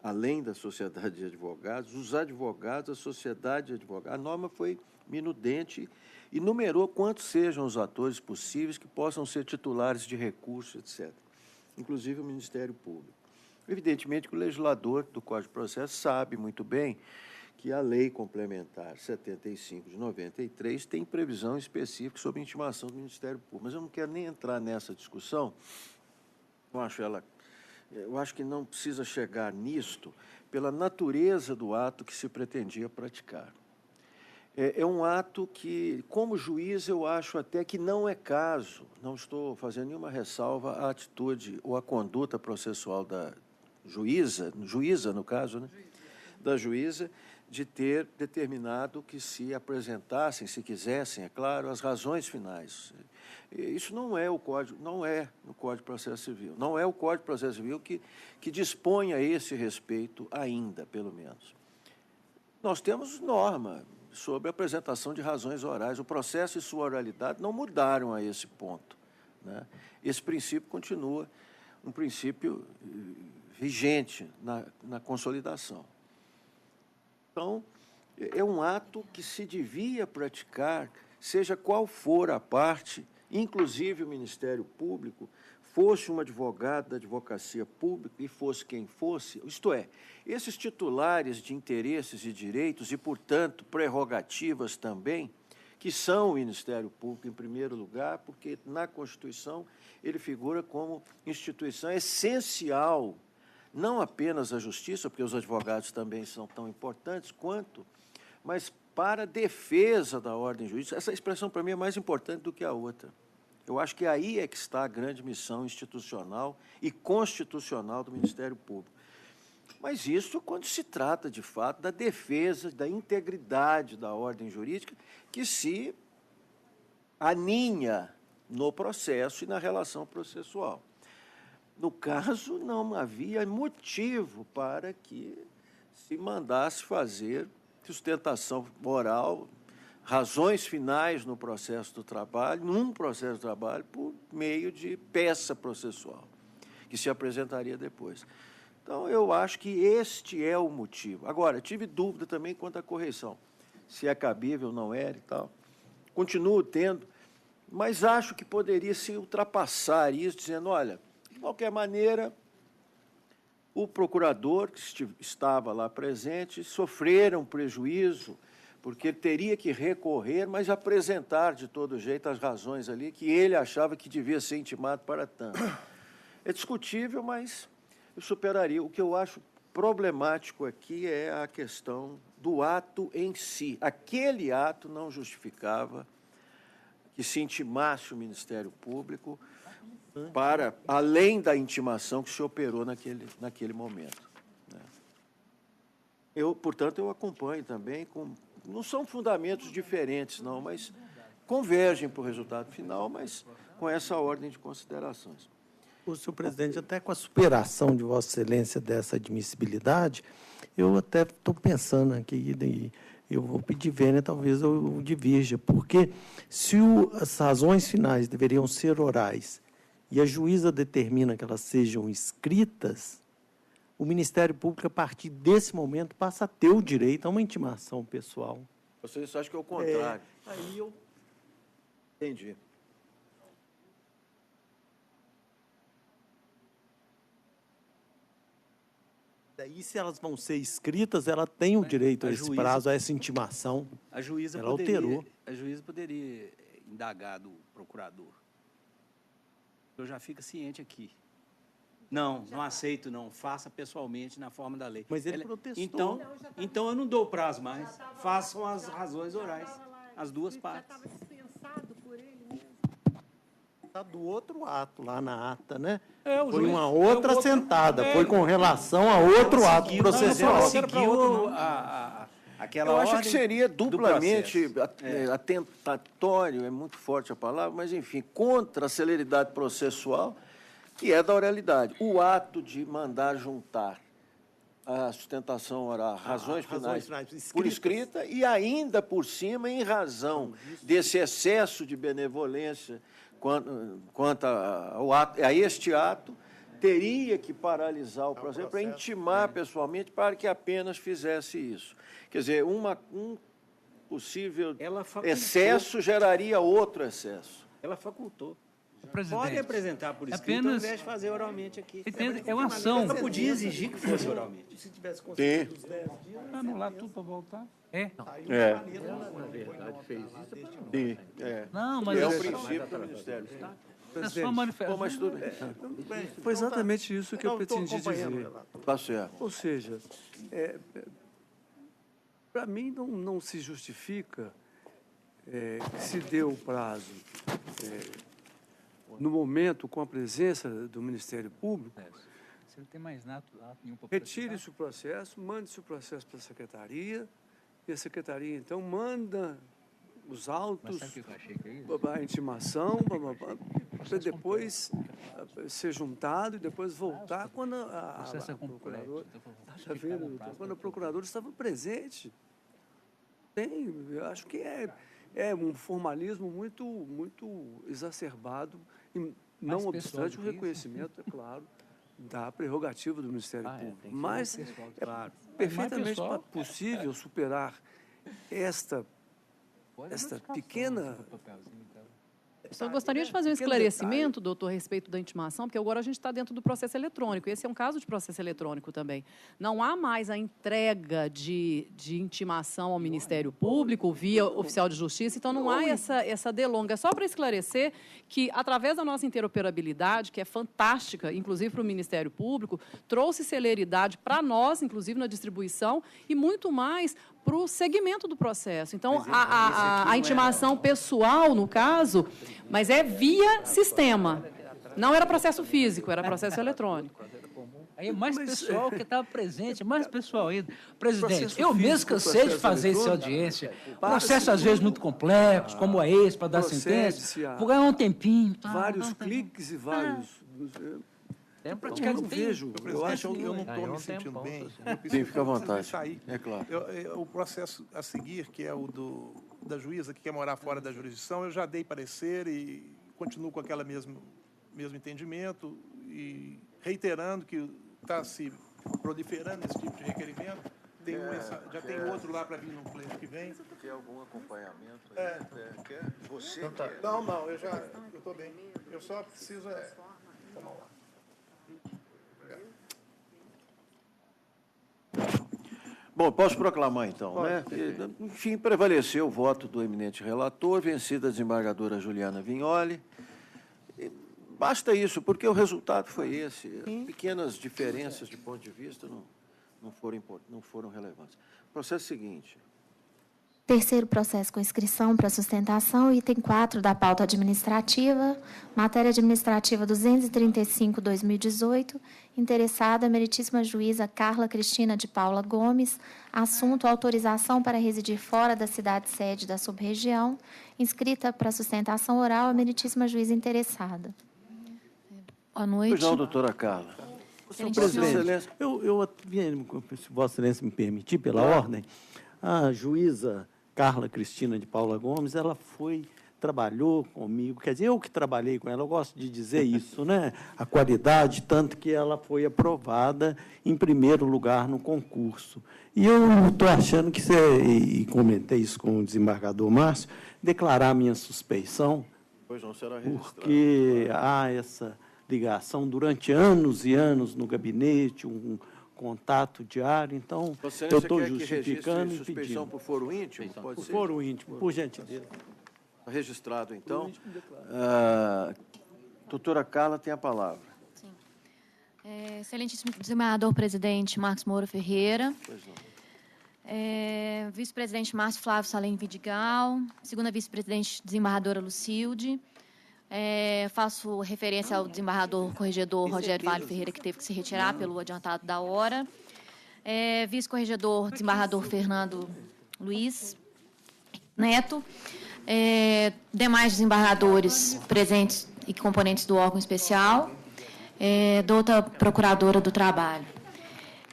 além da sociedade de advogados, os advogados, a sociedade de advogados. A norma foi minudente e numerou quantos sejam os atores possíveis que possam ser titulares de recursos, etc., inclusive o Ministério Público. Evidentemente que o legislador do Código de Processo sabe muito bem que a Lei Complementar 75 de 93 tem previsão específica sobre a intimação do Ministério Público. Mas eu não quero nem entrar nessa discussão. Eu acho que não precisa chegar nisto pela natureza do ato que se pretendia praticar. É um ato que, como juiz, eu acho até que não é caso, não estou fazendo nenhuma ressalva à atitude ou à conduta processual da juíza no caso, né? Da juíza, de ter determinado que se apresentassem, se quisessem, é claro, as razões finais. Isso não é o Código, não é no Código de Processo Civil, não é o Código de Processo Civil que dispõe a esse respeito ainda, pelo menos. Nós temos norma sobre a apresentação de razões orais. O processo e sua oralidade não mudaram a esse ponto, né? Esse princípio continua um princípio vigente na consolidação. Então, é um ato que se devia praticar, seja qual for a parte, inclusive o Ministério Público, fosse um advogado da advocacia pública e fosse quem fosse, isto é, esses titulares de interesses e direitos e, portanto, prerrogativas também, que são o Ministério Público em primeiro lugar, porque na Constituição ele figura como instituição essencial, não apenas a justiça, porque os advogados também são tão importantes quanto, mas para a defesa da ordem jurídica. Essa expressão, para mim, é mais importante do que a outra. Eu acho que aí é que está a grande missão institucional e constitucional do Ministério Público. Mas isso quando se trata, de fato, da defesa da integridade da ordem jurídica, que se aninha no processo e na relação processual. No caso, não havia motivo para que se mandasse fazer sustentação oral, razões finais no processo do trabalho, num processo de trabalho, por meio de peça processual, que se apresentaria depois. Então, eu acho que este é o motivo. Agora, tive dúvida também quanto à correção, se é cabível ou não é e tal. Continuo tendo, mas acho que poderia se ultrapassar isso, dizendo, olha, de qualquer maneira, o procurador que estava lá presente sofrera um prejuízo, porque ele teria que recorrer, mas apresentar de todo jeito as razões ali que ele achava que devia ser intimado para tanto. É discutível, mas eu superaria. O que eu acho problemático aqui é a questão do ato em si. Aquele ato não justificava que se intimasse o Ministério Público para, além da intimação que se operou naquele momento. Portanto, eu acompanho também com... Não são fundamentos diferentes, não, mas convergem para o resultado final, mas com essa ordem de considerações. O senhor presidente, até com a superação de Vossa Excelência dessa admissibilidade, eu até estou pensando aqui, daí eu vou pedir vênia, talvez eu divirja, porque se as razões finais deveriam ser orais e a juíza determina que elas sejam escritas, o Ministério Público, a partir desse momento, passa a ter o direito a uma intimação pessoal. Vocês acham que é o contrário? Aí eu... Entendi. Daí, se elas vão ser escritas, ela tem o direito a esse prazo, a essa intimação. A juíza ela alterou. A juíza poderia indagar do procurador. Eu já fico ciente aqui. Não aceito, não. Faça pessoalmente na forma da lei. Mas ele protestou. Então eu não dou prazo mais. Façam as razões orais, as duas partes. Já estava dispensado por ele mesmo. Está do outro ato, lá na ata, né? Foi uma outra sentada, foi com relação a outro ato processual. Seguiu aquela Eu ordem. acho que seria duplamente atentatório, é muito forte a palavra, mas, enfim, contra a celeridade processual, que é da oralidade. O ato de mandar juntar a sustentação oral, razões finais por escrita, e ainda por cima, em razão desse excesso de benevolência quanto a este ato, teria que paralisar o processo para intimar pessoalmente para que apenas fizesse isso. Quer dizer, um possível excesso geraria outro excesso. Ela facultou. Presidente, pode apresentar por escrito apenas... ao invés de fazer oralmente aqui. É uma ação. Ela podia exigir que fosse oralmente. Se tivesse conseguido os 10 dias... Anular tudo para voltar. Na verdade, fez isso para Não, mas é o princípio do Ministério. Presidente, é só manifestação. Mas tudo bem. Foi exatamente isso que eu pretendi dizer. Tá certo. Ou seja, para mim não se justifica que se dê o prazo no momento com a presença do Ministério Público, Você não tem mais nada nenhum para Retire-se o processo, mande-se o processo para a secretaria, e a secretaria, então, manda os autos, a intimação, para depois ser juntado e depois voltar quando a procuradora... Está vendo? Quando a procuradora estava presente. Eu acho que é um formalismo muito exacerbado, e não obstante o reconhecimento, é claro, da prerrogativa do Ministério Público. Mas é perfeitamente possível superar esta pequena... Só gostaria de fazer um esclarecimento, doutor, a respeito da intimação, porque agora a gente está dentro do processo eletrônico. Esse é um caso de processo eletrônico também. Não há mais a entrega de intimação ao Ministério Público via oficial de justiça, então não há essa delonga. Só para esclarecer que, através da nossa interoperabilidade, que é fantástica, inclusive para o Ministério Público, trouxe celeridade para nós, inclusive na distribuição, e muito mais para o segmento do processo. Então, a intimação pessoal, no caso, mas é via sistema. Não era processo físico, era processo eletrônico. Aí mais pessoal que estava presente, mais pessoal ainda. Presidente, eu mesmo cansei de fazer essa audiência. Processo, às vezes, muito complexo, como é esse, para dar sentença. Vou ganhar um tempinho. Vários cliques e vários... É praticamente não vejo. Eu acho que eu não estou me sentindo bem. Sim, fica à vontade. É claro. O processo a seguir, que é o da juíza que quer morar fora da jurisdição, eu já dei parecer e continuo com aquele mesmo entendimento e reiterando que está se proliferando esse tipo de requerimento. Já tem outro lá para vir no pleno que vem. Quer algum acompanhamento? Quer? Você? Então, tá. Não, eu estou bem. Eu só preciso... Vamos lá. Bom, posso proclamar, então, né? Enfim, prevaleceu o voto do eminente relator, vencida a desembargadora Juliana Vignoli. E basta isso, porque o resultado foi esse. Pequenas diferenças de ponto de vista não foram relevantes. O processo seguinte. Terceiro processo com inscrição para sustentação, item 4 da pauta administrativa, matéria administrativa 235/2018, interessada a meritíssima juíza Carla Cristina de Paula Gomes, assunto autorização para residir fora da cidade-sede da sub-região, inscrita para sustentação oral a meritíssima juíza interessada. Boa noite. Pois não, doutora Carla. Senhor presidente, se Vossa Excelência me permitir, pela ordem, a juíza Carla Cristina de Paula Gomes, ela trabalhou comigo, quer dizer, eu que trabalhei com ela, eu gosto de dizer isso, né? A qualidade, tanto que ela foi aprovada em primeiro lugar no concurso. E eu estou achando que, e comentei isso com o desembargador Márcio, declarar minha suspeição, pois não será registrado, porque há essa ligação durante anos e anos no gabinete, um contato diário, então eu estou justificando e pedindo. Suspeição por foro íntimo? Pode ser? Por foro íntimo, por gentileza. Registrado, então. Doutora Carla tem a palavra. Sim. Excelentíssimo desembargador presidente Marcos Moura Ferreira. Pois não. Vice-presidente Márcio Flávio Salem Vidigal. Segunda vice-presidente desembargadora Lucilde. Faço referência ao desembargador corregedor Rogério Vale Ferreira, que teve que se retirar pelo adiantado da hora. Vice-corregedor desembargador Fernando Luiz Neto. Demais desembargadores presentes e componentes do órgão especial. Doutora Procuradora do Trabalho.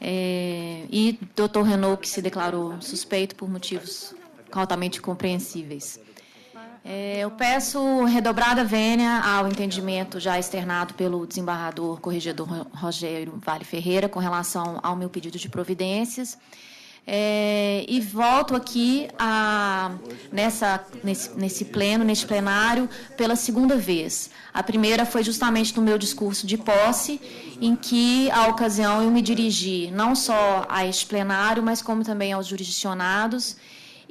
E doutor Renault, que se declarou suspeito por motivos altamente compreensíveis. Eu peço redobrada vênia ao entendimento já externado pelo desembargador corregedor Rogério Vale Ferreira com relação ao meu pedido de providências. E volto aqui nesse plenário, pela segunda vez. A primeira foi justamente no meu discurso de posse, em que, à ocasião, eu me dirigi não só a este plenário, mas como também aos jurisdicionados.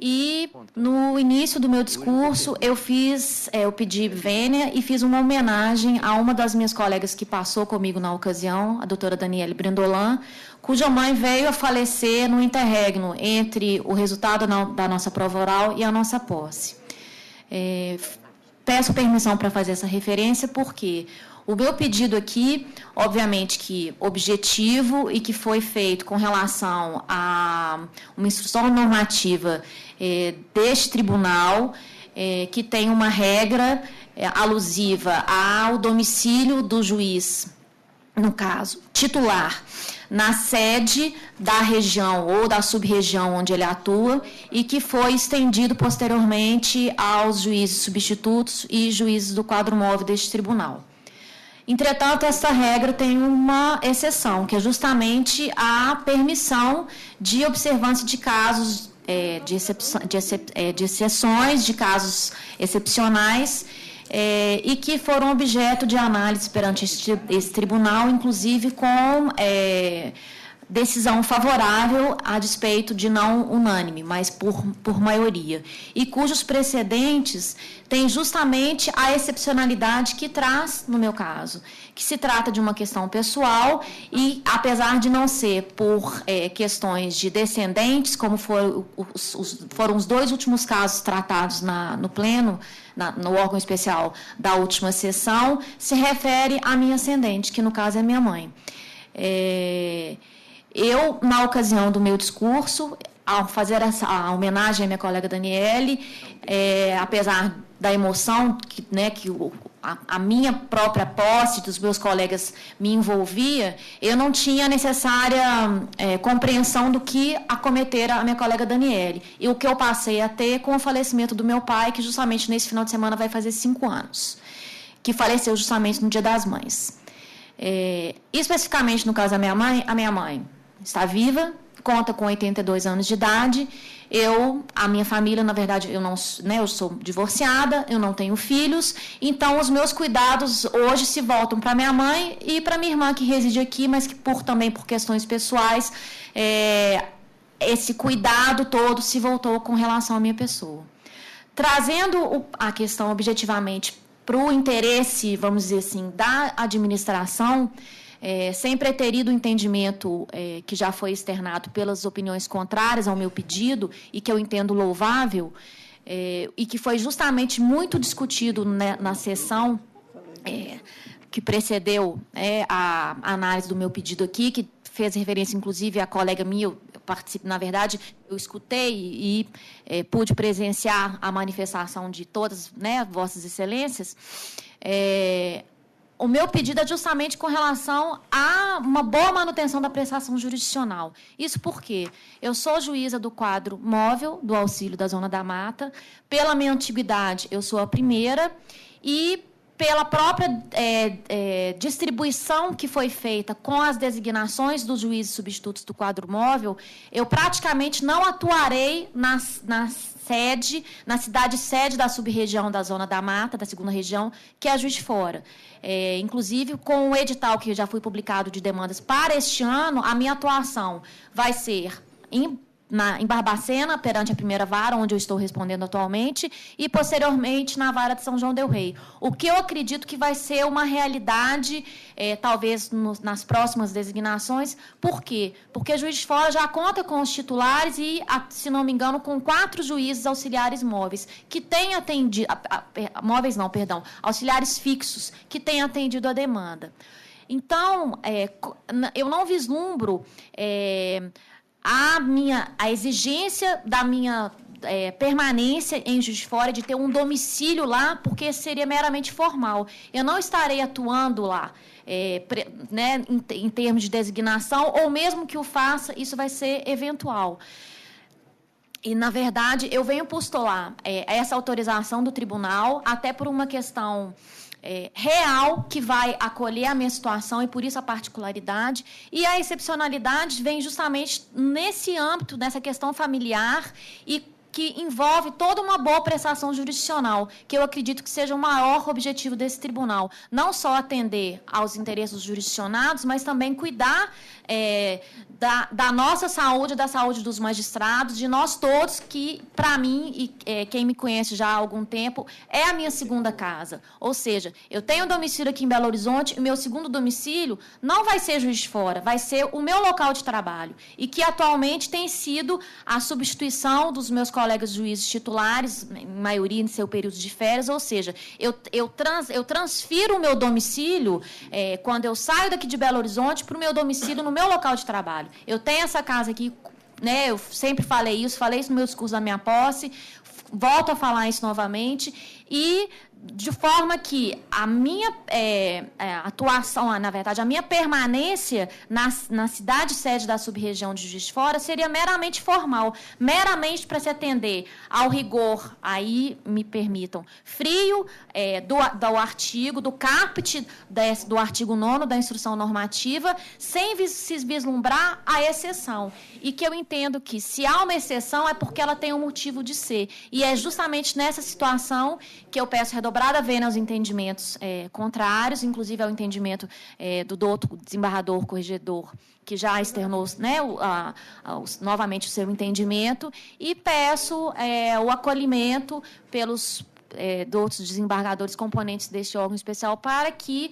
E, no início do meu discurso, eu pedi vênia e fiz uma homenagem a uma das minhas colegas que passou comigo na ocasião, a doutora Daniele Brendolan, cuja mãe veio a falecer no interregno entre o resultado da nossa prova oral e a nossa posse. peço permissão para fazer essa referência, porque o meu pedido aqui, obviamente que objetivo e que foi feito com relação a uma instrução normativa deste tribunal, que tem uma regra alusiva ao domicílio do juiz, no caso, titular, na sede da região ou da sub-região onde ele atua e que foi estendido posteriormente aos juízes substitutos e juízes do quadro móvel deste tribunal. Entretanto, essa regra tem uma exceção, que é justamente a permissão de observância de casos, de exceções, de casos excepcionais, e que foram objeto de análise perante esse tribunal, inclusive com decisão favorável a despeito de não unânime, mas por maioria, e cujos precedentes têm justamente a excepcionalidade que traz, no meu caso, que se trata de uma questão pessoal e, apesar de não ser por questões de descendentes, como foram os 2 últimos casos tratados no Pleno, no órgão especial da última sessão, se refere à minha ascendente, que no caso é minha mãe. Eu, na ocasião do meu discurso, ao fazer a homenagem à minha colega Daniele, apesar da emoção que a minha própria posse dos meus colegas me envolvia, eu não tinha a necessária compreensão do que acometera a minha colega Daniele. E o que eu passei a ter com o falecimento do meu pai, que justamente nesse final de semana vai fazer 5 anos, que faleceu justamente no Dia das Mães. Especificamente no caso da minha mãe, a minha mãe está viva, conta com 82 anos de idade. A minha família, na verdade, eu sou divorciada, eu não tenho filhos, então os meus cuidados hoje se voltam para minha mãe e para minha irmã, que reside aqui, mas que também por questões pessoais, esse cuidado todo se voltou com relação à minha pessoa. Trazendo a questão objetivamente para o interesse, vamos dizer assim, da administração, sem preterido o entendimento que já foi externado pelas opiniões contrárias ao meu pedido e que eu entendo louvável, e que foi justamente muito discutido na sessão que precedeu a análise do meu pedido aqui, que fez referência, inclusive, à colega minha, eu participo, na verdade, eu escutei e pude presenciar a manifestação de todas, vossas excelências. O meu pedido é justamente com relação a uma boa manutenção da prestação jurisdicional. Isso porque eu sou juíza do quadro móvel do auxílio da Zona da Mata. Pela minha antiguidade, eu sou a primeira. E pela própria distribuição que foi feita com as designações dos juízes substitutos do quadro móvel, eu praticamente não atuarei na cidade sede da sub-região da Zona da Mata, da 2ª região, que é a Juiz de Fora. Inclusive, com o edital que já foi publicado de demandas para este ano, a minha atuação vai ser em Barbacena, perante a 1ª vara, onde eu estou respondendo atualmente, e, posteriormente, na vara de São João del Rei. O que eu acredito que vai ser uma realidade, talvez, nas próximas designações. Por quê? Porque a Juiz de Fora já conta com os titulares e, se não me engano, com 4 juízes auxiliares móveis, que têm atendido... auxiliares fixos, que têm atendido a demanda. Então, eu não vislumbro... a exigência da minha permanência em Juiz de Fora, de ter um domicílio lá, porque seria meramente formal. Eu não estarei atuando lá, em termos de designação, ou mesmo que o faça, isso vai ser eventual. E, na verdade, eu venho postular essa autorização do tribunal, até por uma questão... real, que vai acolher a minha situação, e por isso a particularidade, e a excepcionalidade vem justamente nesse âmbito, nessa questão familiar, e que envolve toda uma boa prestação jurisdicional, que eu acredito que seja o maior objetivo desse tribunal. Não só atender aos interesses jurisdicionados, mas também cuidar da nossa saúde, da saúde dos magistrados, de nós todos, que, para mim, e quem me conhece já há algum tempo, é a minha 2ª casa. Ou seja, eu tenho um domicílio aqui em Belo Horizonte, e o meu 2º domicílio não vai ser Juiz de Fora, vai ser o meu local de trabalho, e que atualmente tem sido a substituição dos meus colegas colegas juízes titulares, em maioria em seu período de férias, ou seja, eu transfiro o meu domicílio, quando eu saio daqui de Belo Horizonte, para o meu domicílio no meu local de trabalho. Eu tenho essa casa aqui, né, eu sempre falei isso no meu discurso da minha posse, volto a falar isso novamente, e de forma que a minha atuação, na verdade, a minha permanência na cidade sede da sub-região de Juiz de Fora seria meramente formal, meramente para se atender ao rigor, aí me permitam, frio do artigo, do caput do artigo 9º da instrução normativa, sem se vislumbrar a exceção. E que eu entendo que, se há uma exceção, é porque ela tem um motivo de ser. E é justamente nessa situação que eu peço redobrada vênia aos entendimentos contrários, inclusive ao entendimento do doutor desembargador corregedor, que já externou, né, novamente o seu entendimento, e peço o acolhimento pelos outros desembargadores componentes deste órgão especial para que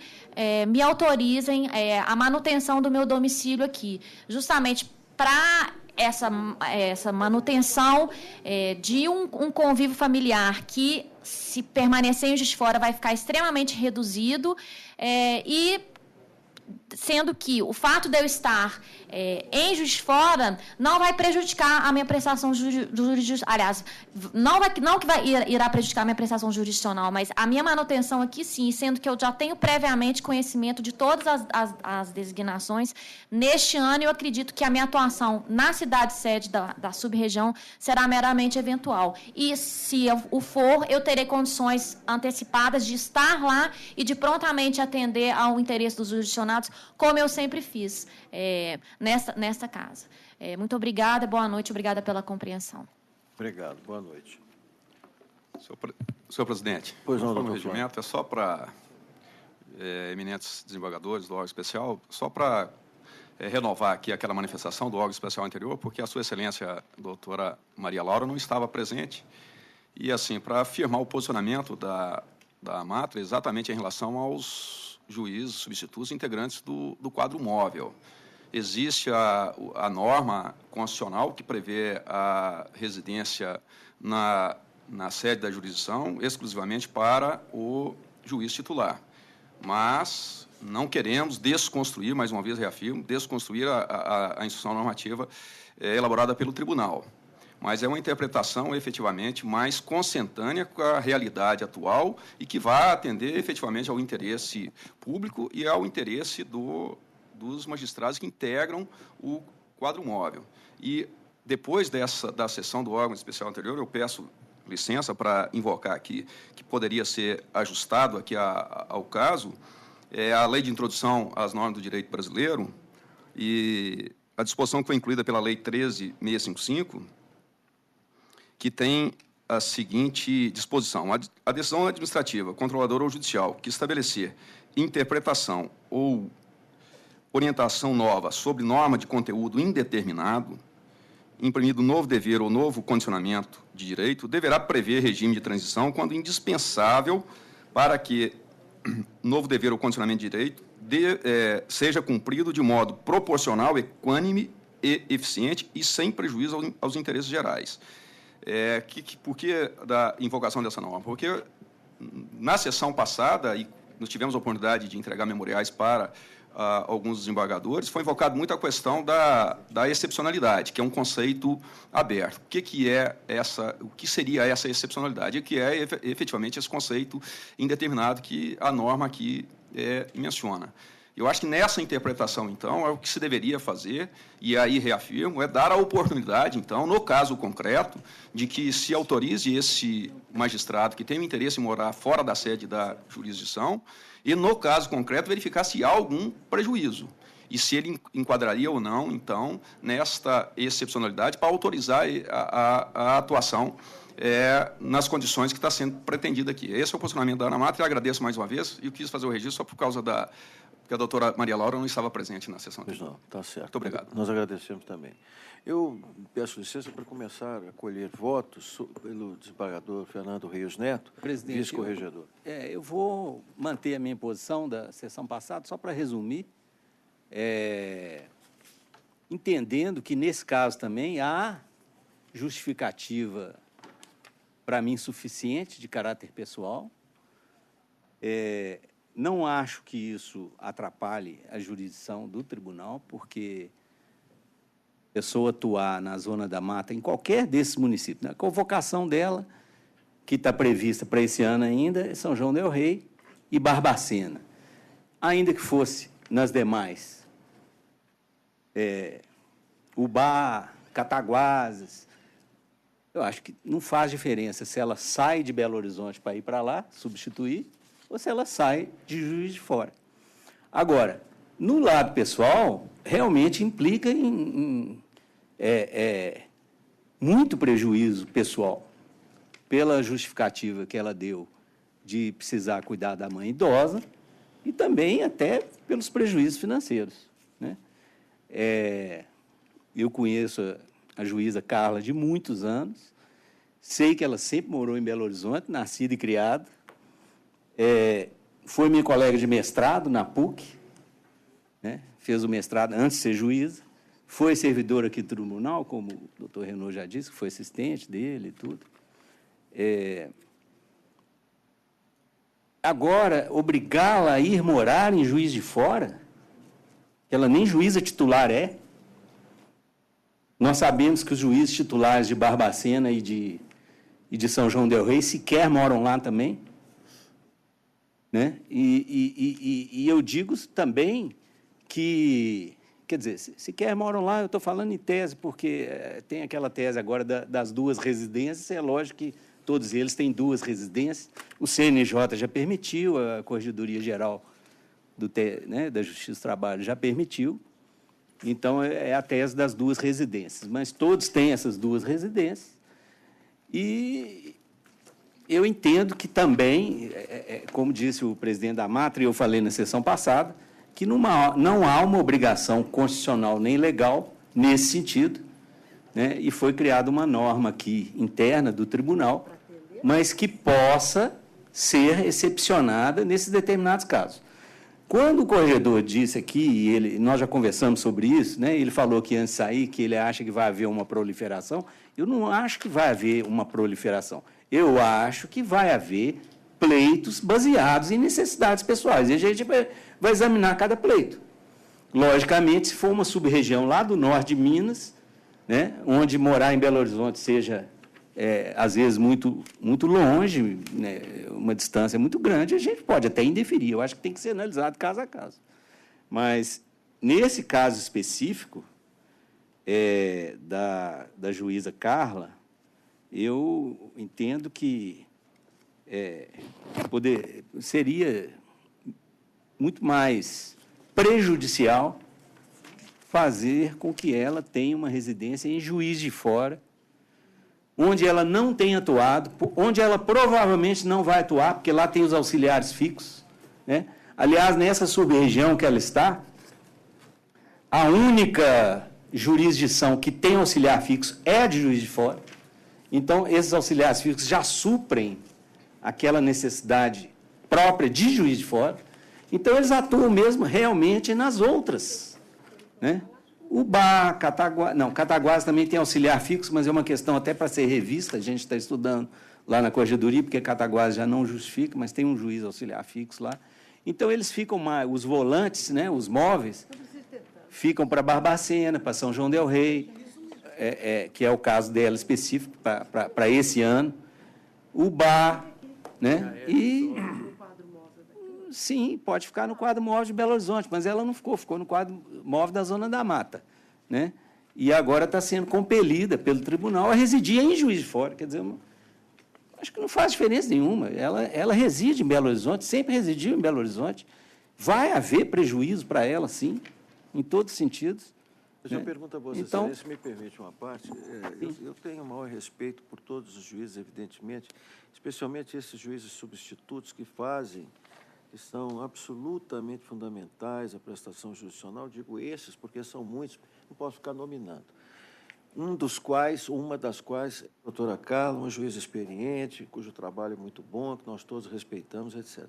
me autorizem a manutenção do meu domicílio aqui, justamente para essa manutenção de um convívio familiar que, se permanecer em Juiz de Fora, vai ficar extremamente reduzido, e sendo que o fato de eu estar em Juiz de Fora não vai prejudicar a minha prestação jurisdicional, aliás, irá prejudicar a minha prestação jurisdicional, mas a minha manutenção aqui sim, sendo que eu já tenho previamente conhecimento de todas as designações. Neste ano, eu acredito que a minha atuação na cidade sede da sub-região será meramente eventual. E, se eu for, eu terei condições antecipadas de estar lá e de prontamente atender ao interesse dos jurisdicionados, como eu sempre fiz nesta casa. Muito obrigada, boa noite, obrigada pela compreensão. Obrigado, boa noite. Senhor presidente, pois não, o regimento é só para eminentes desembargadores do órgão especial, só para renovar aqui aquela manifestação do órgão especial anterior, porque a sua excelência, a doutora Maria Laura, não estava presente, e assim, para afirmar o posicionamento da Matra exatamente em relação aos juízes substitutos integrantes do quadro móvel. Existe a norma constitucional que prevê a residência na sede da jurisdição exclusivamente para o juiz titular. Mas não queremos desconstruir, mais uma vez reafirmo, desconstruir a instrução normativa elaborada pelo tribunal. Mas é uma interpretação, efetivamente, mais consentânea com a realidade atual e que vai atender, efetivamente, ao interesse público e ao interesse dos magistrados que integram o quadro móvel. E, depois da sessão do órgão especial anterior, eu peço licença para invocar aqui, que poderia ser ajustado aqui ao caso, a Lei de Introdução às Normas do Direito Brasileiro e a disposição que foi incluída pela Lei 13.655, que tem a seguinte disposição: a decisão administrativa, controladora ou judicial que estabelecer interpretação ou orientação nova sobre norma de conteúdo indeterminado, imprimido novo dever ou novo condicionamento de direito, deverá prever regime de transição quando indispensável para que novo dever ou condicionamento de direito seja cumprido de modo proporcional, equânime e eficiente e sem prejuízo aos interesses gerais. Por que da invocação dessa norma? Porque na sessão passada, e nós tivemos a oportunidade de entregar memoriais para alguns desembargadores, foi invocado muito a questão da excepcionalidade, que é um conceito aberto. O que seria essa excepcionalidade? Que é efetivamente esse conceito indeterminado que a norma aqui menciona. Eu acho que nessa interpretação, então, é o que se deveria fazer, e aí reafirmo, é dar a oportunidade, então, no caso concreto, de que se autorize esse magistrado que tem o interesse em morar fora da sede da jurisdição, e, no caso concreto, verificar se há algum prejuízo, e se ele enquadraria ou não, então, nesta excepcionalidade, para autorizar a atuação nas condições que está sendo pretendida aqui. Esse é o posicionamento da Ana Matra, eu agradeço mais uma vez, e eu quis fazer o registro só por causa porque a doutora Maria Laura não estava presente na sessão. Pois não, está certo. Muito obrigado. Nós agradecemos também. Eu peço licença para começar a colher votos pelo desembargador Fernando Rios Neto, vice-corregedor. Eu vou manter a minha posição da sessão passada, só para resumir, entendendo que, nesse caso também, há justificativa para mim, suficiente de caráter pessoal. Não acho que isso atrapalhe a jurisdição do tribunal, porque a pessoa atuar na Zona da Mata, em qualquer desses municípios, né? A convocação dela, que está prevista para esse ano ainda, é São João del Rei e Barbacena. Ainda que fosse nas demais, Ubá, Cataguases, eu acho que não faz diferença se ela sai de Belo Horizonte para ir para lá, substituir, ou se ela sai de Juiz de Fora. Agora, no lado pessoal, realmente implica em muito prejuízo pessoal, pela justificativa que ela deu de precisar cuidar da mãe idosa e também até pelos prejuízos financeiros, né? Eu conheço a juíza Carla de muitos anos, sei que ela sempre morou em Belo Horizonte, nascida e criada, foi minha colega de mestrado na PUC, né? Fez o mestrado antes de ser juíza, foi servidora aqui do tribunal, como o doutor Renaud já disse, que foi assistente dele e tudo. Agora, obrigá-la a ir morar em Juiz de Fora, que ela nem juíza titular é. Nós sabemos que os juízes titulares de Barbacena e de São João del Rei sequer moram lá também, né? E eu digo também que, quer dizer, sequer moram lá, eu estou falando em tese, porque tem aquela tese agora das duas residências, é lógico que todos eles têm duas residências, o CNJ já permitiu, a Corregedoria Geral da Justiça do Trabalho já permitiu, então é a tese das duas residências, mas todos têm essas duas residências, e eu entendo que também, como disse o presidente da Matra, e eu falei na sessão passada, que não há uma obrigação constitucional nem legal nesse sentido, né? E foi criada uma norma aqui interna do tribunal, mas que possa ser excepcionada nesses determinados casos. Quando o corregedor disse aqui, e nós já conversamos sobre isso, né? Ele falou que antes de sair, que ele acha que vai haver uma proliferação, eu não acho que vai haver uma proliferação. Eu acho que vai haver pleitos baseados em necessidades pessoais. E a gente vai examinar cada pleito. Logicamente, se for uma sub-região lá do norte de Minas, né, onde morar em Belo Horizonte seja, às vezes, muito, muito longe, né, uma distância muito grande, a gente pode até indeferir. Eu acho que tem que ser analisado caso a caso. Mas, nesse caso específico, da juíza Carla, eu entendo que seria muito mais prejudicial fazer com que ela tenha uma residência em Juiz de Fora, onde ela não tem atuado, onde ela provavelmente não vai atuar, porque lá tem os auxiliares fixos, né? Aliás, nessa sub-região que ela está, a única jurisdição que tem auxiliar fixo é a de Juiz de Fora. Então, esses auxiliares fixos já suprem aquela necessidade própria de Juiz de Fora. Então, eles atuam mesmo realmente nas outras, né? Ubá, Cataguases... Não, Cataguases também tem auxiliar fixo, mas é uma questão até para ser revista. A gente está estudando lá na Corregedoria, porque Cataguases já não justifica, mas tem um juiz auxiliar fixo lá. Então, eles ficam mais... Os volantes, né, os móveis, ficam para Barbacena, para São João del Rei, que é o caso dela específico para esse ano. Ubá, né? E... Sim, pode ficar no quadro móvel de Belo Horizonte, mas ela não ficou no quadro móvel da Zona da Mata, né? E agora está sendo compelida pelo tribunal a residir em Juiz de Fora. Quer dizer, acho que não faz diferença nenhuma. Ela reside em Belo Horizonte, sempre residiu em Belo Horizonte. Vai haver prejuízo para ela, sim, em todos os sentidos. Mas eu pergunto a você, então, se me permite uma parte, eu tenho o maior respeito por todos os juízes, evidentemente, especialmente esses juízes substitutos que são absolutamente fundamentais à prestação jurisdicional. Digo esses porque são muitos, não posso ficar nominando. Uma das quais, a doutora Carla, uma juíza experiente, cujo trabalho é muito bom, que nós todos respeitamos, etc.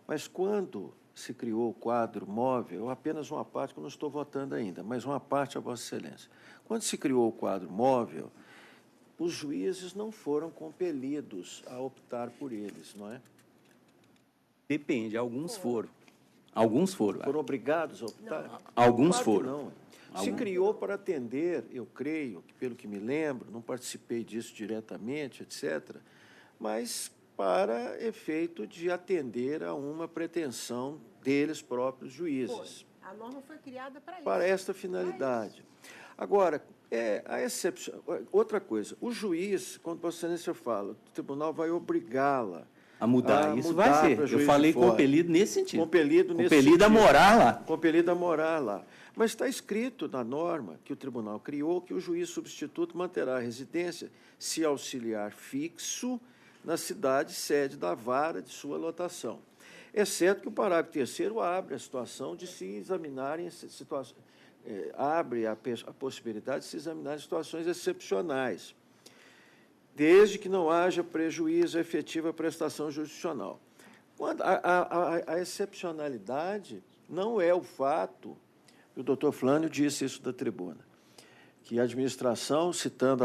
Mas quando se criou o quadro móvel, apenas uma parte, que eu não estou votando ainda, mas uma parte a Vossa Excelência. Quando se criou o quadro móvel, os juízes não foram compelidos a optar por eles, não é? Depende, alguns foram. Alguns foram. Foram obrigados a optar? Alguns Claro foram. que não. Se criou para atender, eu creio, pelo que me lembro, não participei disso diretamente, etc., mas para efeito de atender a uma pretensão deles próprios juízes. A norma foi criada para isso. Para esta finalidade. Agora, a excepção. Outra coisa, o juiz, quando Vossa Excelência fala, o tribunal vai obrigá-la a mudar. Isso vai ser. Eu falei compelido nesse sentido. Compelido a morar lá. Compelido a morar lá. Mas está escrito na norma que o tribunal criou que o juiz substituto manterá a residência se auxiliar fixo na cidade sede da vara de sua lotação. Exceto que o parágrafo 3º abre a situação de se examinarem situações, abre a possibilidade de se examinarem situações excepcionais, desde que não haja prejuízo à efetiva prestação jurisdicional. A excepcionalidade não é o fato, o doutor Flânio disse isso da tribuna, que a administração, citando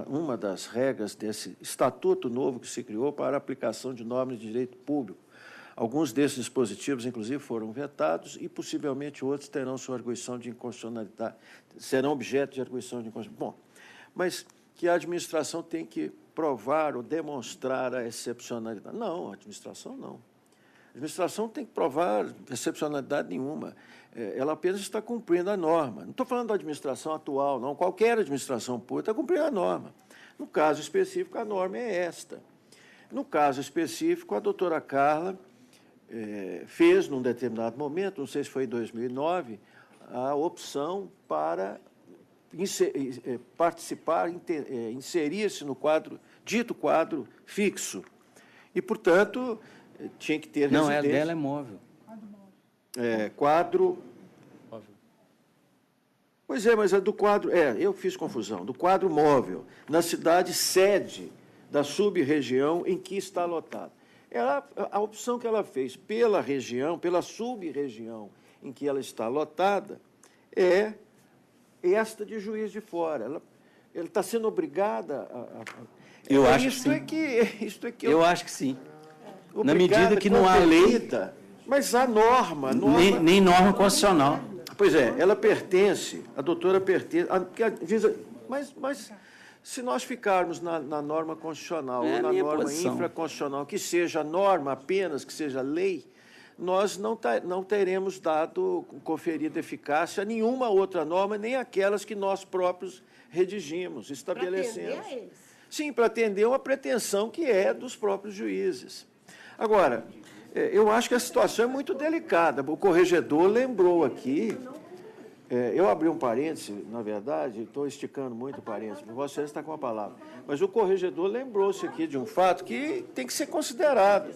uma das regras desse estatuto novo que se criou para a aplicação de normas de direito público, alguns desses dispositivos, inclusive, foram vetados e, possivelmente, outros terão sua arguição de inconstitucionalidade, serão objeto de arguição de inconstitucionalidade. Bom, mas que a administração tem que provar ou demonstrar a excepcionalidade. Não, a administração não. A administração tem que provar excepcionalidade nenhuma. Ela apenas está cumprindo a norma. Não estou falando da administração atual, não. Qualquer administração pública está cumprindo a norma. No caso específico, a norma é esta. No caso específico, a doutora Carla fez, num determinado momento, não sei se foi em 2009, a opção para participar, inserir-se no dito quadro fixo. E, portanto, tinha que ter residência. Não, dela é móvel. Quadro... Pois é, mas é do quadro... eu fiz confusão. Do quadro móvel, na cidade sede da sub-região em que está lotado. A opção que ela fez pela região, pela sub-região em que ela está lotada, é esta de Juiz de Fora. Ela está sendo obrigada a... Eu acho que sim. Eu acho que sim. Na medida que não há lei... Mas a norma... Nem norma constitucional. Pois é, ela pertence, a doutora pertence... Mas se nós ficarmos na norma constitucional ou na norma infraconstitucional, que seja norma apenas, que seja lei, nós não teremos conferido eficácia a nenhuma outra norma, nem aquelas que nós próprios redigimos, estabelecemos. Para atender a eles. Sim, para atender uma pretensão que é dos próprios juízes. Agora, eu acho que a situação é muito delicada. O corregedor lembrou aqui... eu abri um parêntese, na verdade, estou esticando muito o parêntese, você está com a palavra. Mas o corregedor lembrou-se aqui de um fato que tem que ser considerado.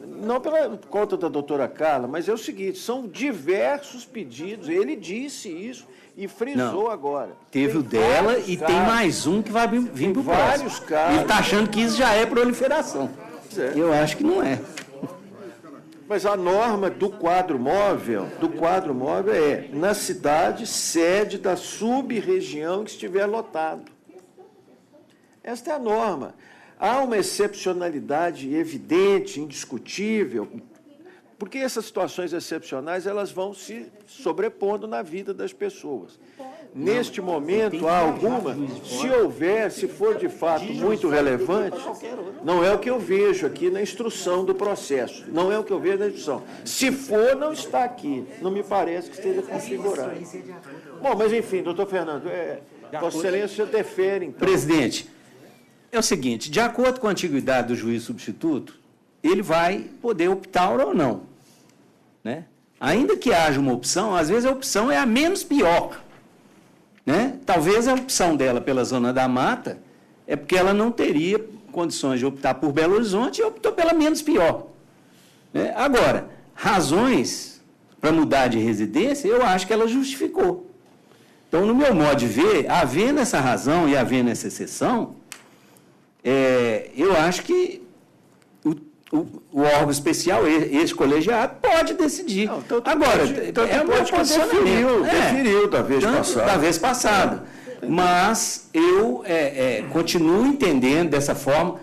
Não pela conta da doutora Carla, mas é o seguinte, são diversos pedidos, ele disse isso e frisou agora. Teve o dela e tem mais um que vai vir para o próximo. Vários casos. Ele está achando que isso já é proliferação. Eu acho que não é. Mas a norma do quadro móvel é na cidade sede da sub-região que estiver lotado. Esta é a norma. Há uma excepcionalidade evidente, indiscutível, porque essas situações excepcionais elas vão se sobrepondo na vida das pessoas. Neste momento, há alguma, se for de fato muito relevante, não é o que eu vejo aqui na instrução do processo, não é o que eu vejo na instrução. Se for, não está aqui, não me parece que esteja configurado. Bom, mas enfim, doutor Fernando, Vossa Excelência defere, então. Presidente, é o seguinte, de acordo com a antiguidade do juiz substituto, ele vai poder optar ou não, né? Ainda que haja uma opção, às vezes a opção é a menos pior. Né? Talvez a opção dela pela Zona da Mata é porque ela não teria condições de optar por Belo Horizonte e optou pela menos pior. Né? Agora, razões para mudar de residência, eu acho que ela justificou. Então, no meu modo de ver, havendo essa razão e havendo essa exceção, eu acho que o órgão especial, esse colegiado, pode decidir. Não, agora, deferiu da vez passada. Da vez passada. Mas eu continuo entendendo dessa forma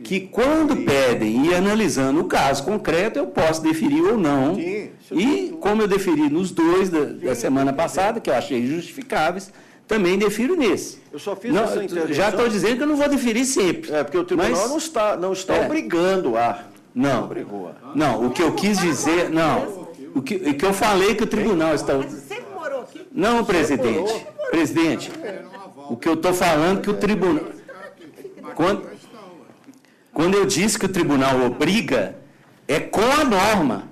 que quando pedem e analisando o caso concreto, eu posso deferir ou não. Sim, e como eu deferi nos dois da semana passada, que eu achei justificáveis, também defiro nesse. Eu só fiz essa intervenção. Já estou dizendo que eu não vou deferir sempre. Porque o tribunal não está obrigando a. Não. Obrigou. Não, o que eu quis dizer, não. O que eu falei que o tribunal está. Não, presidente. Presidente, o que eu estou falando que o tribunal. Quando eu disse que o tribunal obriga, é com a norma,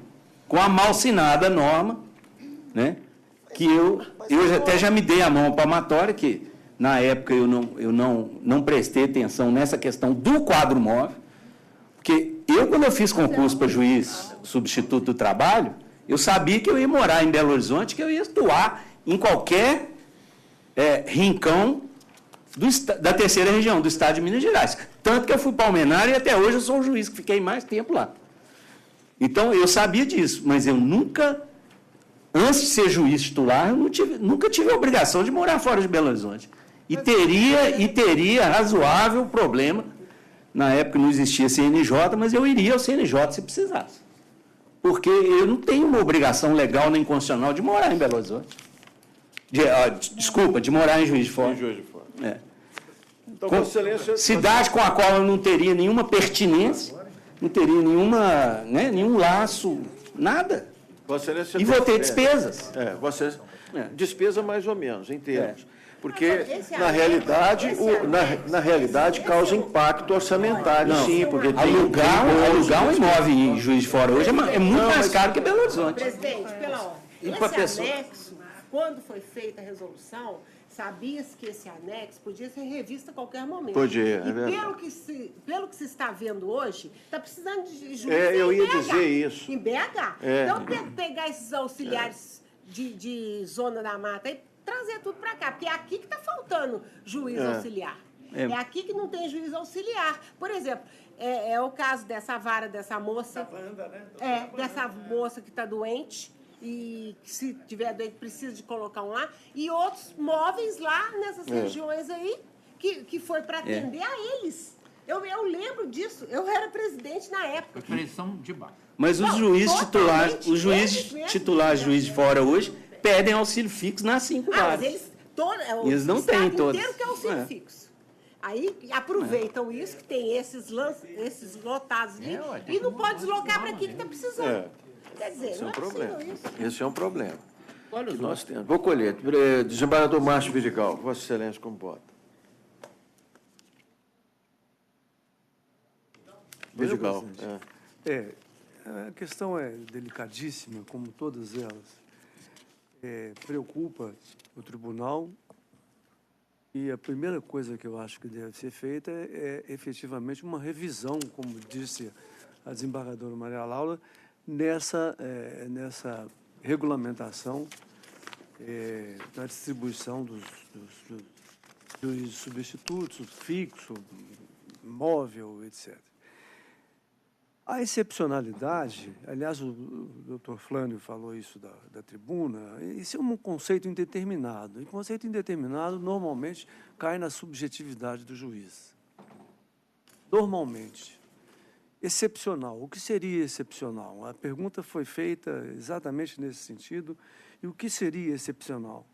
com a mal-assinada norma, né? Que eu até já me dei a mão palmatória, que na época eu não prestei atenção nessa questão do quadro móvel, porque quando eu fiz concurso para juiz substituto do trabalho, eu sabia que eu ia morar em Belo Horizonte, que eu ia atuar em qualquer rincão da terceira região, do estado de Minas Gerais. Tanto que eu fui palmenar e até hoje eu sou o juiz que fiquei mais tempo lá. Então, eu sabia disso, mas eu nunca, antes de ser juiz titular, eu nunca tive a obrigação de morar fora de Belo Horizonte. E teria razoável problema. Na época não existia CNJ, mas eu iria ao CNJ se precisasse. Porque eu não tenho uma obrigação legal nem constitucional de morar em Belo Horizonte. de morar em Juiz de Fora. Então, Vossa Excelência... Cidade com a qual eu não teria nenhuma pertinência, não teria nenhum laço, nada. Vossa Excelência... E vou ter despesas. Despesa mais ou menos, em termos. Porque, na realidade, causa impacto orçamentário, sim. Porque alugar um imóvel em Juiz de Fora hoje é muito mais caro que Belo Horizonte. Presidente, pela ordem, esse anexo, quando foi feita a resolução, sabia-se que esse anexo podia ser revisto a qualquer momento. Podia, e pelo que se está vendo hoje, está precisando de juiz eu ia dizer isso. Em BH. Então, pegar esses auxiliares de zona da mata e trazer tudo para cá, porque é aqui que está faltando juiz auxiliar. É aqui que não tem juiz auxiliar. Por exemplo, é o caso dessa vara dessa moça. Dessa moça que está doente. E se tiver doente, precisa de colocar um lá. E outros móveis lá nessas regiões aí, que foi para atender a eles. Eu lembro disso. Eu era presidente na época. Pressão de baixo. Mas os juízes titulares, juiz de fora hoje, pedem auxílio fixo nas 5 varas. Mas eles não têm todos. Inteiro que é auxílio fixo. Aí aproveitam isso, que tem esses lotados ali, e não pode deslocar para aqui que está precisando. Quer dizer, esse é um problema. Esse é um problema que nós temos. Vou colher. Desembargador Márcio Vidigal, Vossa Excelência, como vota? Vidigal. A questão é delicadíssima, como todas elas. Preocupa o tribunal e a primeira coisa que eu acho que deve ser feita é efetivamente uma revisão, como disse a desembargadora Maria Laura, nessa regulamentação da distribuição dos juízes substitutos, fixo, móvel, etc. A excepcionalidade, aliás, o doutor Flânio falou isso da tribuna, isso é um conceito indeterminado. E conceito indeterminado, normalmente, cai na subjetividade do juiz. Normalmente. Excepcional. O que seria excepcional? A pergunta foi feita exatamente nesse sentido. E o que seria excepcional?